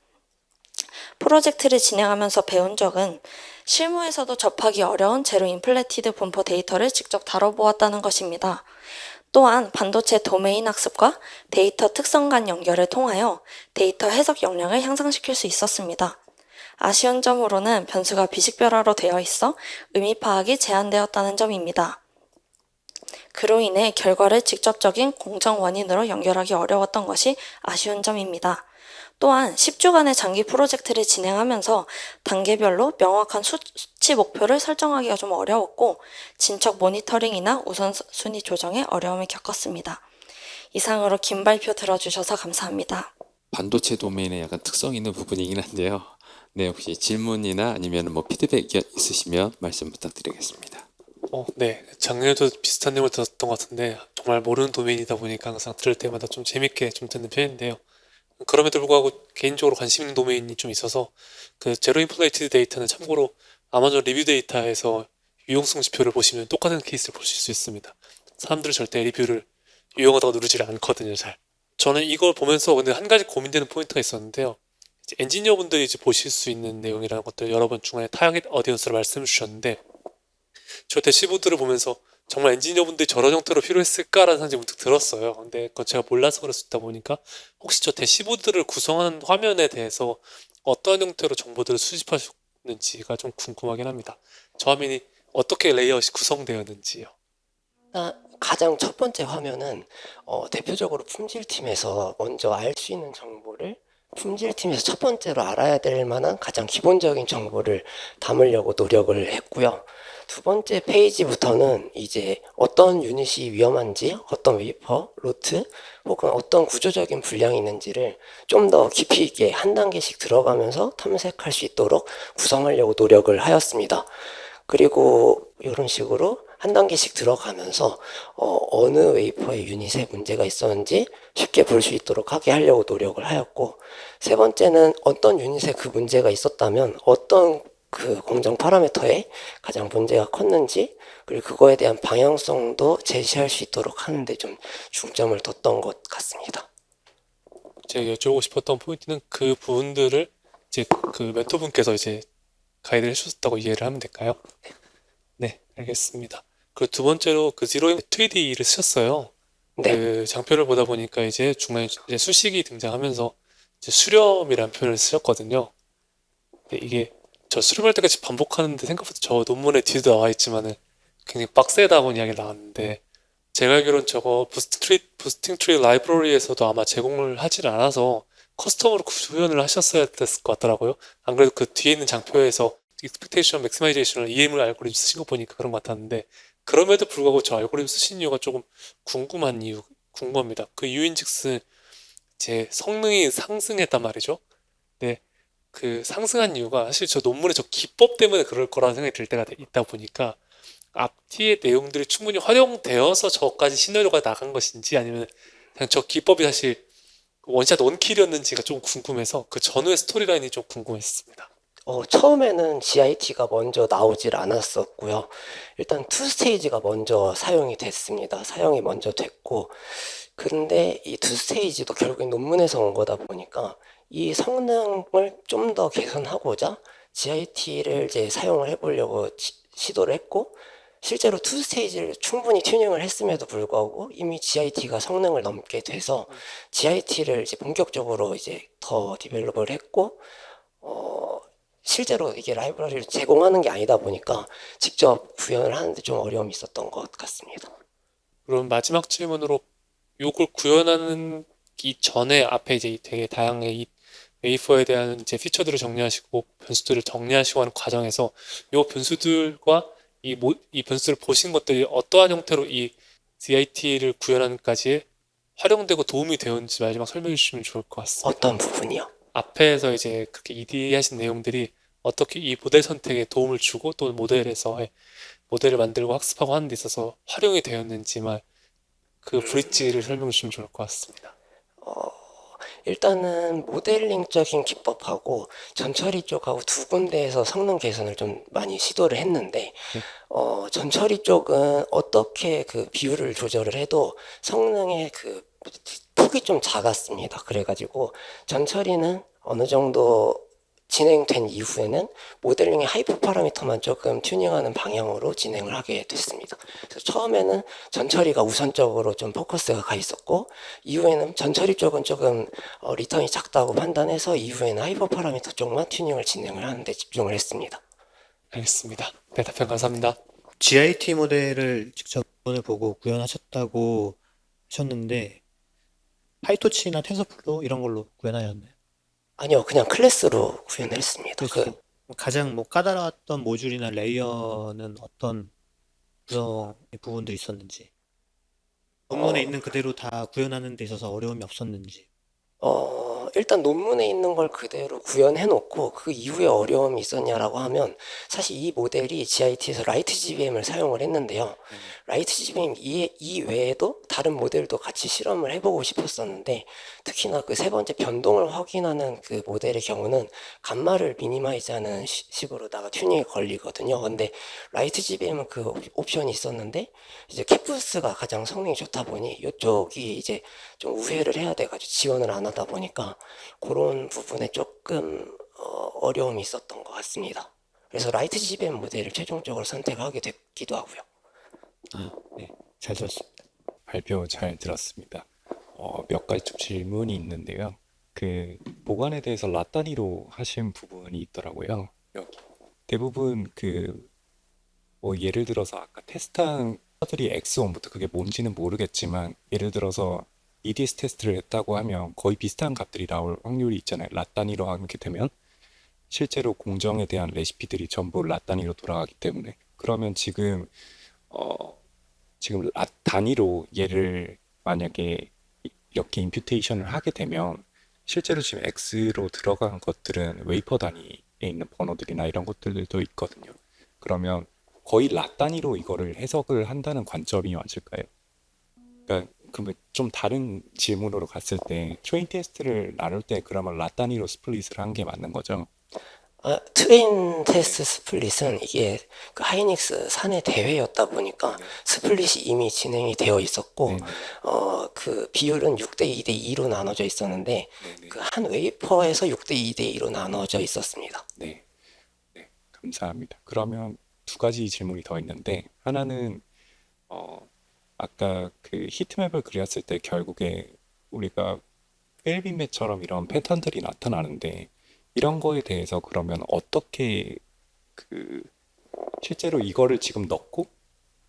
프로젝트를 진행하면서 배운 적은 실무에서도 접하기 어려운 제로 인플레티드 분포 데이터를 직접 다뤄보았다는 것입니다. 또한 반도체 도메인 학습과 데이터 특성 간 연결을 통하여 데이터 해석 역량을 향상시킬 수 있었습니다. 아쉬운 점으로는 변수가 비식별화로 되어 있어 의미 파악이 제한되었다는 점입니다. 그로 인해 결과를 직접적인 공정 원인으로 연결하기 어려웠던 것이 아쉬운 점입니다. 또한 10주간의 장기 프로젝트를 진행하면서 단계별로 명확한 수치 목표를 설정하기가 좀 어려웠고 진척 모니터링이나 우선순위 조정에 어려움을 겪었습니다. 이상으로 긴 발표 들어주셔서 감사합니다. 반도체 도메인에 약간 특성 있는 부분이긴 한데요. 네, 혹시 질문이나 아니면 뭐 피드백 있으시면 말씀 부탁드리겠습니다. 네. 작년에도 비슷한 내용을 들었던 것 같은데 정말 모르는 도메인이다 보니까 항상 들을 때마다 좀 재밌게 좀 듣는 편인데요. 그럼에도 불구하고 개인적으로 관심 있는 도메인이 좀 있어서 그 제로 인플레이티드 데이터는 참고로 아마존 리뷰 데이터에서 유용성 지표를 보시면 똑같은 케이스를 보실 수 있습니다. 사람들은 절대 리뷰를 유용하다고 누르지를 않거든요, 잘. 저는 이걸 보면서 근데 한 가지 고민되는 포인트가 있었는데요. 이제 엔지니어분들이 이제 보실 수 있는 내용이라는 것들 여러 번 중간에 타겟 어디언스로 말씀을 주셨는데 저 대시보드를 보면서 정말 엔지니어분들이 저런 형태로 필요했을까라는 생각이 문득 들었어요. 근데 그건 제가 몰라서 그럴 수 있다 보니까 혹시 저 대시보드를 구성하는 화면에 대해서 어떠한 형태로 정보들을 수집하셨는지가 좀 궁금하긴 합니다. 저 화면이 어떻게 레이아웃이 구성되었는지요. 가장 첫 번째 화면은 대표적으로 품질팀에서 먼저 알 수 있는 정보를 품질팀에서 첫 번째로 알아야 될 만한 가장 기본적인 정보를 담으려고 노력을 했고요. 두 번째 페이지부터는 이제 어떤 유닛이 위험한지, 어떤 웨이퍼, 로트, 혹은 어떤 구조적인 불량이 있는지를 좀 더 깊이 있게 한 단계씩 들어가면서 탐색할 수 있도록 구성하려고 노력을 하였습니다. 그리고 이런 식으로 한 단계씩 들어가면서 어느 웨이퍼의 유닛에 문제가 있었는지 쉽게 볼 수 있도록 하게 하려고 노력을 하였고, 세 번째는 어떤 유닛에 그 문제가 있었다면 어떤 그 공정 파라미터에 가장 문제가 컸는지, 그리고 그거에 대한 방향성도 제시할 수 있도록 하는데 좀 중점을 뒀던 것 같습니다. 제가 여쭤보고 싶었던 포인트는 그 부분들을 이제 그 멘토분께서 이제 가이드를 해주셨다고 이해를 하면 될까요? 네, 알겠습니다. 그리고 두 번째로 그 지로인 2D를 쓰셨어요. 네. 그 장표를 보다 보니까 이제 중간에 이제 수식이 등장하면서 이제 수렴이라는 표현을 쓰셨거든요. 근데 이게 저 수렴할 때까지 반복하는데 생각보다 저 논문에 뒤도 나와 있지만은 굉장히 빡세다고 이야기가 나왔는데 제가 알기로는 저거 부스팅 트리 라이브러리에서도 아마 제공을 하질 않아서 커스텀으로 구현을 하셨어야 됐을 것 같더라고요. 안 그래도 그 뒤에 있는 장표에서 익스펙테이션 맥시마이제이션을 EM을 알고리즘 쓰신 거 보니까 그런 것 같았는데 그럼에도 불구하고 저 알고리즘 쓰신 이유가 조금 궁금합니다. 그 이유인즉슨 제 성능이 상승했단 말이죠. 근데 그 상승한 이유가 사실 저 논문의 저 기법 때문에 그럴 거라는 생각이 들 때가 있다 보니까 앞뒤의 내용들이 충분히 활용되어서 저까지 시나리오가 나간 것인지 아니면 그냥 저 기법이 사실 원샷 원킬이었는지가 좀 궁금해서 그 전후의 스토리라인이 좀 궁금했습니다. 처음에는 GIT가 먼저 나오질 않았었고요. 일단 투 스테이지가 먼저 사용이 됐습니다. 사용이 먼저 됐고, 근데 이 투 스테이지도 결국엔 논문에서 온 거다 보니까 이 성능을 좀 더 개선하고자 GIT를 이제 사용을 해보려고 시도를 했고, 실제로 투 스테이지를 충분히 튜닝을 했음에도 불구하고 이미 GIT가 성능을 넘게 돼서 GIT를 이제 본격적으로 이제 더 디벨롭을 했고, 실제로 이게 라이브러리를 제공하는 게 아니다 보니까 직접 구현을 하는데 좀 어려움이 있었던 것 같습니다. 그럼 마지막 질문으로 요걸 구현하는 이 전에 앞에 이제 되게 다양한 이 웨이퍼에 대한 이제 피처들을 정리하시고 변수들을 정리하시고 하는 과정에서 요 변수들과 이 변수를 보신 것들이 어떠한 형태로 이 GIT를 구현하는까지 활용되고 도움이 되었는지 마지막 설명해 주시면 좋을 것 같습니다. 어떤 부분이요? 앞에서 이제 그렇게 ED 하신 내용들이 어떻게 이 모델 선택에 도움을 주고 또 모델에서 모델을 만들고 학습하고 하는 데 있어서 활용이 되었는지만 그 브릿지를 설명해 주시면 좋을 것 같습니다. 일단은 모델링적인 기법하고 전처리 쪽하고 두 군데에서 성능 개선을 좀 많이 시도를 했는데, 전처리 쪽은 어떻게 그 비율을 조절을 해도 성능의 그 폭이 좀 작았습니다. 그래가지고 전처리는 어느 정도 진행된 이후에는 모델링의 하이퍼 파라미터만 조금 튜닝하는 방향으로 진행을 하게 됐습니다. 그래서 처음에는 전처리가 우선적으로 좀 포커스가 가 있었고, 이후에는 전처리 쪽은 조금 리턴이 작다고 판단해서 이후에는 하이퍼 파라미터 쪽만 튜닝을 진행을 하는 데 집중을 했습니다. 알겠습니다. 네, 답변 감사합니다. GIT 모델을 직접 오늘 보고 구현하셨다고 하셨는데 파이토치나 텐서플로 이런 걸로 구현하셨나요? 아니요, 그냥 클래스로 구현을 했습니다. 그래서 가장 뭐 까다로웠던 모듈이나 레이어는 어떤 구성 부분들이 있었는지, 논문에 있는 그대로 다 구현하는 데 있어서 어려움이 없었는지. 일단 논문에 있는 걸 그대로 구현해 놓고 그 이후에 어려움이 있었냐라고 하면, 사실 이 모델이 GIT에서 라이트 GBM을 사용을 했는데요. 라이트 GBM 이외에도 다른 모델도 같이 실험을 해보고 싶었었는데, 특히나 그 세 번째 변동을 확인하는 그 모델의 경우는 감마를 미니마이즈하는 식으로다가 튜닝이 걸리거든요. 근데 라이트 GBM은 그 옵션이 있었는데, 이제 캡부스가 가장 성능이 좋다 보니 이쪽이 이제 좀 우회를 해야 돼가지고 지원을 안 하다 보니까 그런 부분에 조금 어려움이 있었던 것 같습니다. 그래서 라이트 GBM 모델을 최종적으로 선택하게 됐기도 하고요. 네, 잘 들었습니다. 발표 잘 들었습니다. 몇 가지 좀 질문이 있는데요. 그 보관에 대해서 라 단위로 하신 부분이 있더라고요. 대부분 뭐 예를 들어서 아까 테스트한 것들이 X1부터 그게 뭔지는 모르겠지만, 예를 들어서 EDS 테스트를 했다고 하면 거의 비슷한 값들이 나올 확률이 있잖아요. 라 단위로 하게 되면 실제로 공정에 대한 레시피들이 전부 라 단위로 돌아가기 때문에. 그러면 지금 라 단위로 얘를 만약에 이렇게 임퓨테이션을 하게 되면 실제로 지금 X로 들어간 것들은 웨이퍼 단위에 있는 번호들이나 이런 것들도 있거든요. 그러면 거의 라 단위로 이거를 해석을 한다는 관점이 맞을까요? 그러니까 그러면 좀 다른 질문으로 갔을 때 트레인 테스트를 나눌 때 그러면 라 단위로 스플릿을 한 게 맞는 거죠? 트레인 테스트 스플릿은 이게 그 하이닉스 사내 대회였다 보니까 스플릿이 이미 진행이 되어 있었고, 그 비율은 6대 2대 2로 나눠져 있었는데, 그 한 웨이퍼에서 6대 2대 2로 나눠져 있었습니다. 네, 감사합니다. 그러면 두 가지 질문이 더 있는데, 하나는 아까 그 히트맵을 그렸을 때 결국에 우리가 펠빈맵처럼 이런 패턴들이 나타나는데, 이런 거에 대해서 그러면 어떻게 실제로 이거를 지금 넣고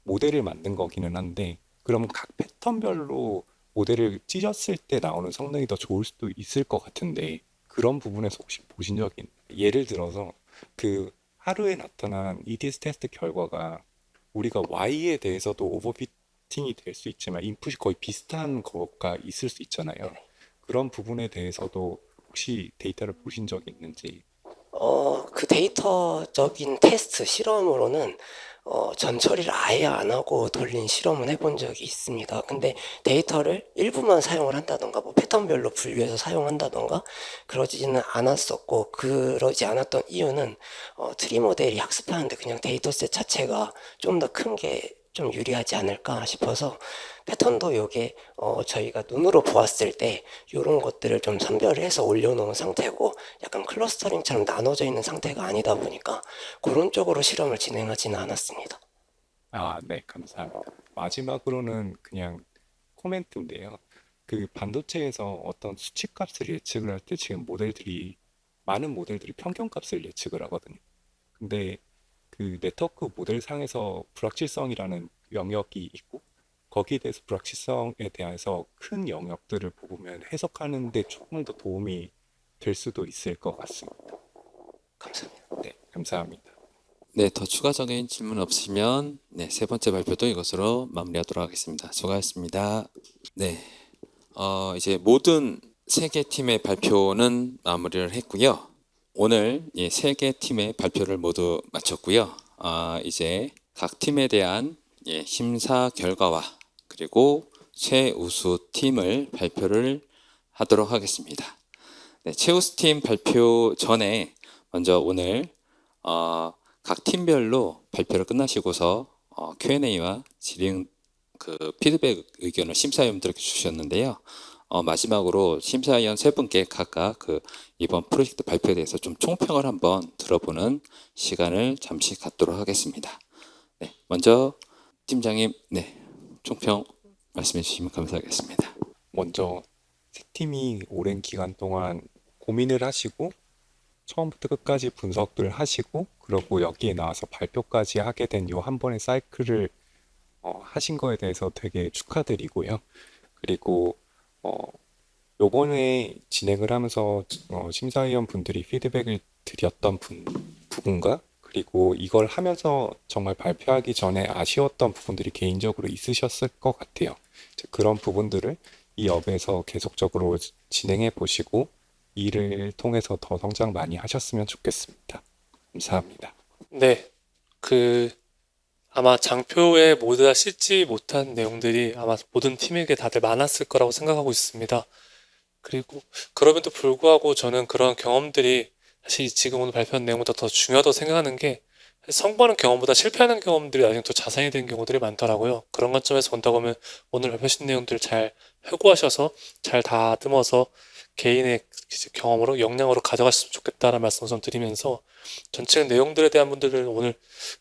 모델을 만든 거기는 한데, 그러면 각 패턴별로 모델을 찢었을 때 나오는 성능이 더 좋을 수도 있을 것 같은데, 그런 부분에서 혹시 보신 적이 있나요? 예를 들어서 그 하루에 나타난 EDS 테스트 결과가 우리가 Y에 대해서도 오버피팅이 될 수 있지만 인풋이 거의 비슷한 거가 있을 수 있잖아요. 그런 부분에 대해서도 혹시 데이터를 보신 적이 있는지. 그 데이터적인 테스트 실험으로는 전처리를 아예 안 하고 돌린 실험은 해본 적이 있습니다. 근데 데이터를 일부만 사용을 한다던가 뭐 패턴별로 분류해서 사용한다던가 그러지는 않았었고, 그러지 않았던 이유는 트리 모델이 학습하는데 그냥 데이터셋 자체가 좀 더 큰 게 좀 유리하지 않을까 싶어서, 패턴도 요게 저희가 눈으로 보았을 때 요런 것들을 좀 선별을 해서 올려놓은 상태고, 약간 클러스터링처럼 나눠져 있는 상태가 아니다 보니까 그런 쪽으로 실험을 진행하지는 않았습니다. 네, 감사합니다. 마지막으로는 그냥 코멘트인데요. 그 반도체에서 어떤 수치값을 예측을 할 때 지금 많은 모델들이 평균값을 예측을 하거든요. 근데 그 네트워크 모델상에서 불확실성이라는 영역이 있고, 거기에 대해서 불확실성에 대해서 큰 영역들을 보면 해석하는 데 조금 더 도움이 될 수도 있을 것 같습니다. 감사합니다. 네, 감사합니다. 네, 더 추가적인 질문 없으면 세 번째 발표도 이것으로 마무리하도록 하겠습니다. 수고하셨습니다. 네, 이제 모든 세 개 팀의 발표는 마무리를 했고요. 오늘 세 개 팀의 발표를 모두 마쳤고요. 이제 각 팀에 대한 심사 결과와 그리고 최우수 팀을 발표를 하도록 하겠습니다. 네, 최우수팀 발표 전에 먼저 오늘 각 팀별로 발표를 끝나시고서 Q&A와 질의 피드백 의견을 심사위원들에게 주셨는데요. 마지막으로 심사위원 세 분께 각각 이번 프로젝트 발표에 대해서 좀 총평을 한번 들어보는 시간을 잠시 갖도록 하겠습니다. 네, 먼저 팀장님, 네, 총평 말씀해 주시면 감사하겠습니다. 먼저 세 팀이 오랜 기간 동안 고민을 하시고 처음부터 끝까지 분석을 하시고 그리고 여기에 나와서 발표까지 하게 된 요 한 번의 사이클을 하신 거에 대해서 되게 축하드리고요. 그리고 요번에 진행을 하면서 심사위원 분들이 피드백을 드렸던 부분과 그리고 이걸 하면서 정말 발표하기 전에 아쉬웠던 부분들이 개인적으로 있으셨을 것 같아요. 그런 부분들을 이 업에서 계속적으로 진행해 보시고 이를 통해서 더 성장 많이 하셨으면 좋겠습니다. 감사합니다. 네, 아마 장표에 모두 다 싣지 못한 내용들이 아마 모든 팀에게 다들 많았을 거라고 생각하고 있습니다. 그리고 그럼에도 불구하고 저는 그런 경험들이 사실 지금 오늘 발표한 내용보다 더 중요하다고 생각하는 게 성공하는 경험보다 실패하는 경험들이 나중에 더 자산이 되는 경우들이 많더라고요. 그런 관점에서 본다고 하면 오늘 발표하신 내용들 잘 회고하셔서 잘 다듬어서 개인의 경험으로 역량으로 가져가셨으면 좋겠다라는 말씀을 좀 드리면서 전체 내용들에 대한 분들은 오늘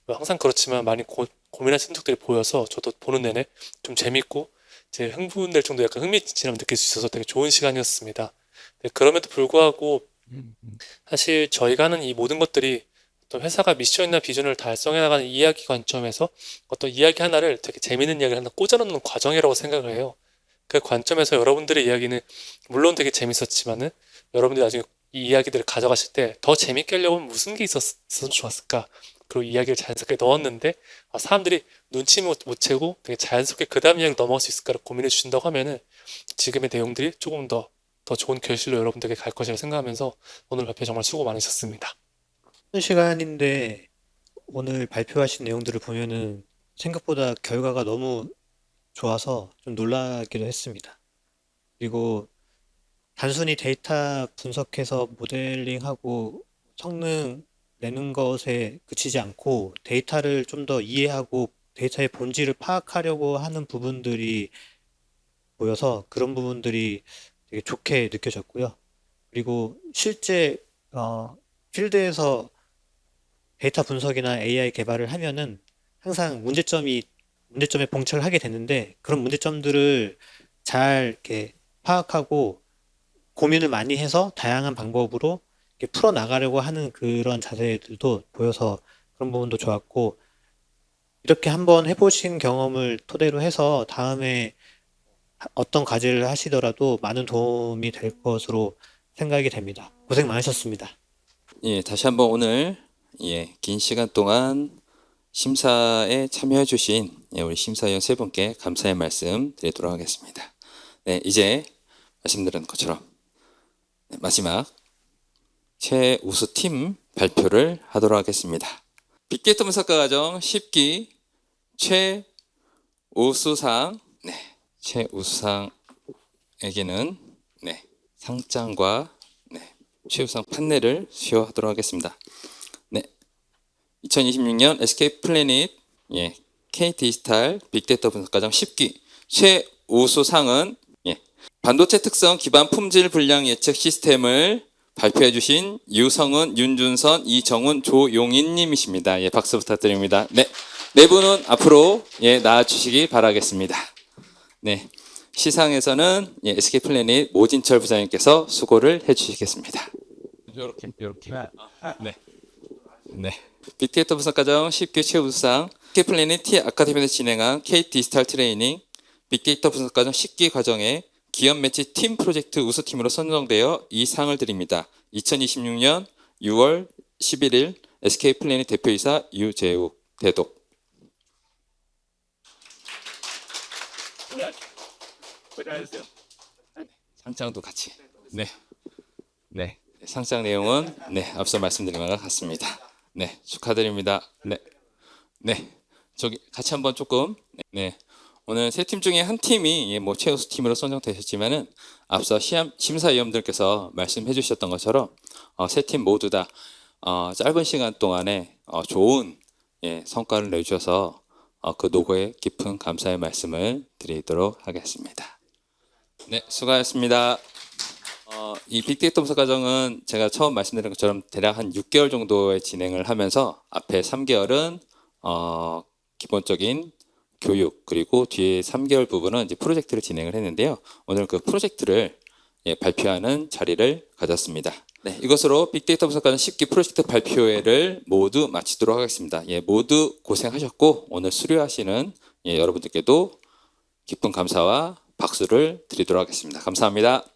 항상 그렇지만 많이 고민하신 적들이 보여서 저도 보는 내내 좀 재밌고 이제 흥분될 정도 약간 흥미진진함을 느낄 수 있어서 되게 좋은 시간이었습니다. 네, 그럼에도 불구하고 사실 저희가 하는 이 모든 것들이 어떤 회사가 미션이나 비전을 달성해 나가는 이야기 관점에서 어떤 이야기 하나를 되게 재밌는 이야기를 하나 꽂아놓는 과정이라고 생각을 해요. 그 관점에서 여러분들의 이야기는 물론 되게 재밌었지만은 여러분들이 나중에 이 이야기들을 가져가실 때 더 재밌게 하려면 무슨 게 있었으면 좋았을까? 그리고 이야기를 자연스럽게 넣었는데 사람들이 눈치 못 채고 되게 자연스럽게 그 다음 이야기 넘어갈 수 있을까를 고민해 주신다고 하면은 지금의 내용들이 조금 더 좋은 결실로 여러분들에게 갈 것이라고 생각하면서 오늘 발표 정말 수고 많으셨습니다. 시간인데 오늘 발표하신 내용들을 보면은 생각보다 결과가 너무 좋아서 좀 놀라기도 했습니다. 그리고 단순히 데이터 분석해서 모델링하고 성능 내는 것에 그치지 않고 데이터를 좀 더 이해하고 데이터의 본질을 파악하려고 하는 부분들이 보여서 그런 부분들이 되게 좋게 느껴졌고요. 그리고 실제 필드에서 데이터 분석이나 AI 개발을 하면은 항상 문제점에 봉착을 하게 되는데 그런 문제점들을 잘 이렇게 파악하고 고민을 많이 해서 다양한 방법으로 이렇게 풀어 나가려고 하는 그런 자세들도 보여서 그런 부분도 좋았고 이렇게 한번 해보신 경험을 토대로 해서 다음에 어떤 과제를 하시더라도 많은 도움이 될 것으로 생각이 됩니다. 고생 많으셨습니다. 예, 다시 한번 오늘 긴 시간 동안 심사에 참여해 주신 우리 심사위원 세 분께 감사의 말씀 드리도록 하겠습니다. 네, 이제 말씀드린 것처럼 마지막 최우수팀 발표를 하도록 하겠습니다. 빅데이터 분석가 과정 10기 최우수상, 최우수상에게는 상장과 최우수상 판넬을 수여하도록 하겠습니다. 2026년 SK 플래닛 K 디지털 빅데이터 분석 과정 10기 최우수상은 반도체 특성 기반 품질 분량 예측 시스템을 발표해 주신 유성은, 윤준선, 이정훈, 조용인 님이십니다. 박수 부탁드립니다. 네 분은 앞으로 나와 주시기 바라겠습니다. 시상에서는 SK 플래닛 오진철 부장님께서 수고를 해 주시겠습니다. 이렇게. 빅데이터 분석 과정 10기 최우수상 SK 플래닛 T 아카데미에서 진행한 K 디지털 트레이닝 빅데이터 분석 과정 10기 과정에 기업 매치 팀 프로젝트 우수팀으로 선정되어 이 상을 드립니다. 2026년 6월 11일 SK 플래닛 대표이사 유재욱 대독. 상장도 같이. 상장 내용은 앞서 말씀드린 바와 같습니다. 축하드립니다. 저기 같이 한번 조금 오늘 세 팀 중에 한 팀이 뭐 최우수 팀으로 선정되셨지만은 앞서 심사위원들께서 말씀해 주셨던 것처럼 세 팀 모두 다 짧은 시간 동안에 좋은 성과를 내주셔서 그 노고에 깊은 감사의 말씀을 드리도록 하겠습니다. 네, 수고하셨습니다. 이 빅데이터 분석 과정은 제가 처음 말씀드린 것처럼 대략 한 6개월 정도의 진행을 하면서 앞에 3개월은 기본적인 교육, 그리고 뒤에 3개월 부분은 이제 프로젝트를 진행을 했는데요. 오늘 그 프로젝트를 발표하는 자리를 가졌습니다. 네, 이것으로 빅데이터 분석 과정 10기 프로젝트 발표회를 모두 마치도록 하겠습니다. 모두 고생하셨고 오늘 수료하시는 여러분들께도 기쁜 감사와 박수를 드리도록 하겠습니다. 감사합니다.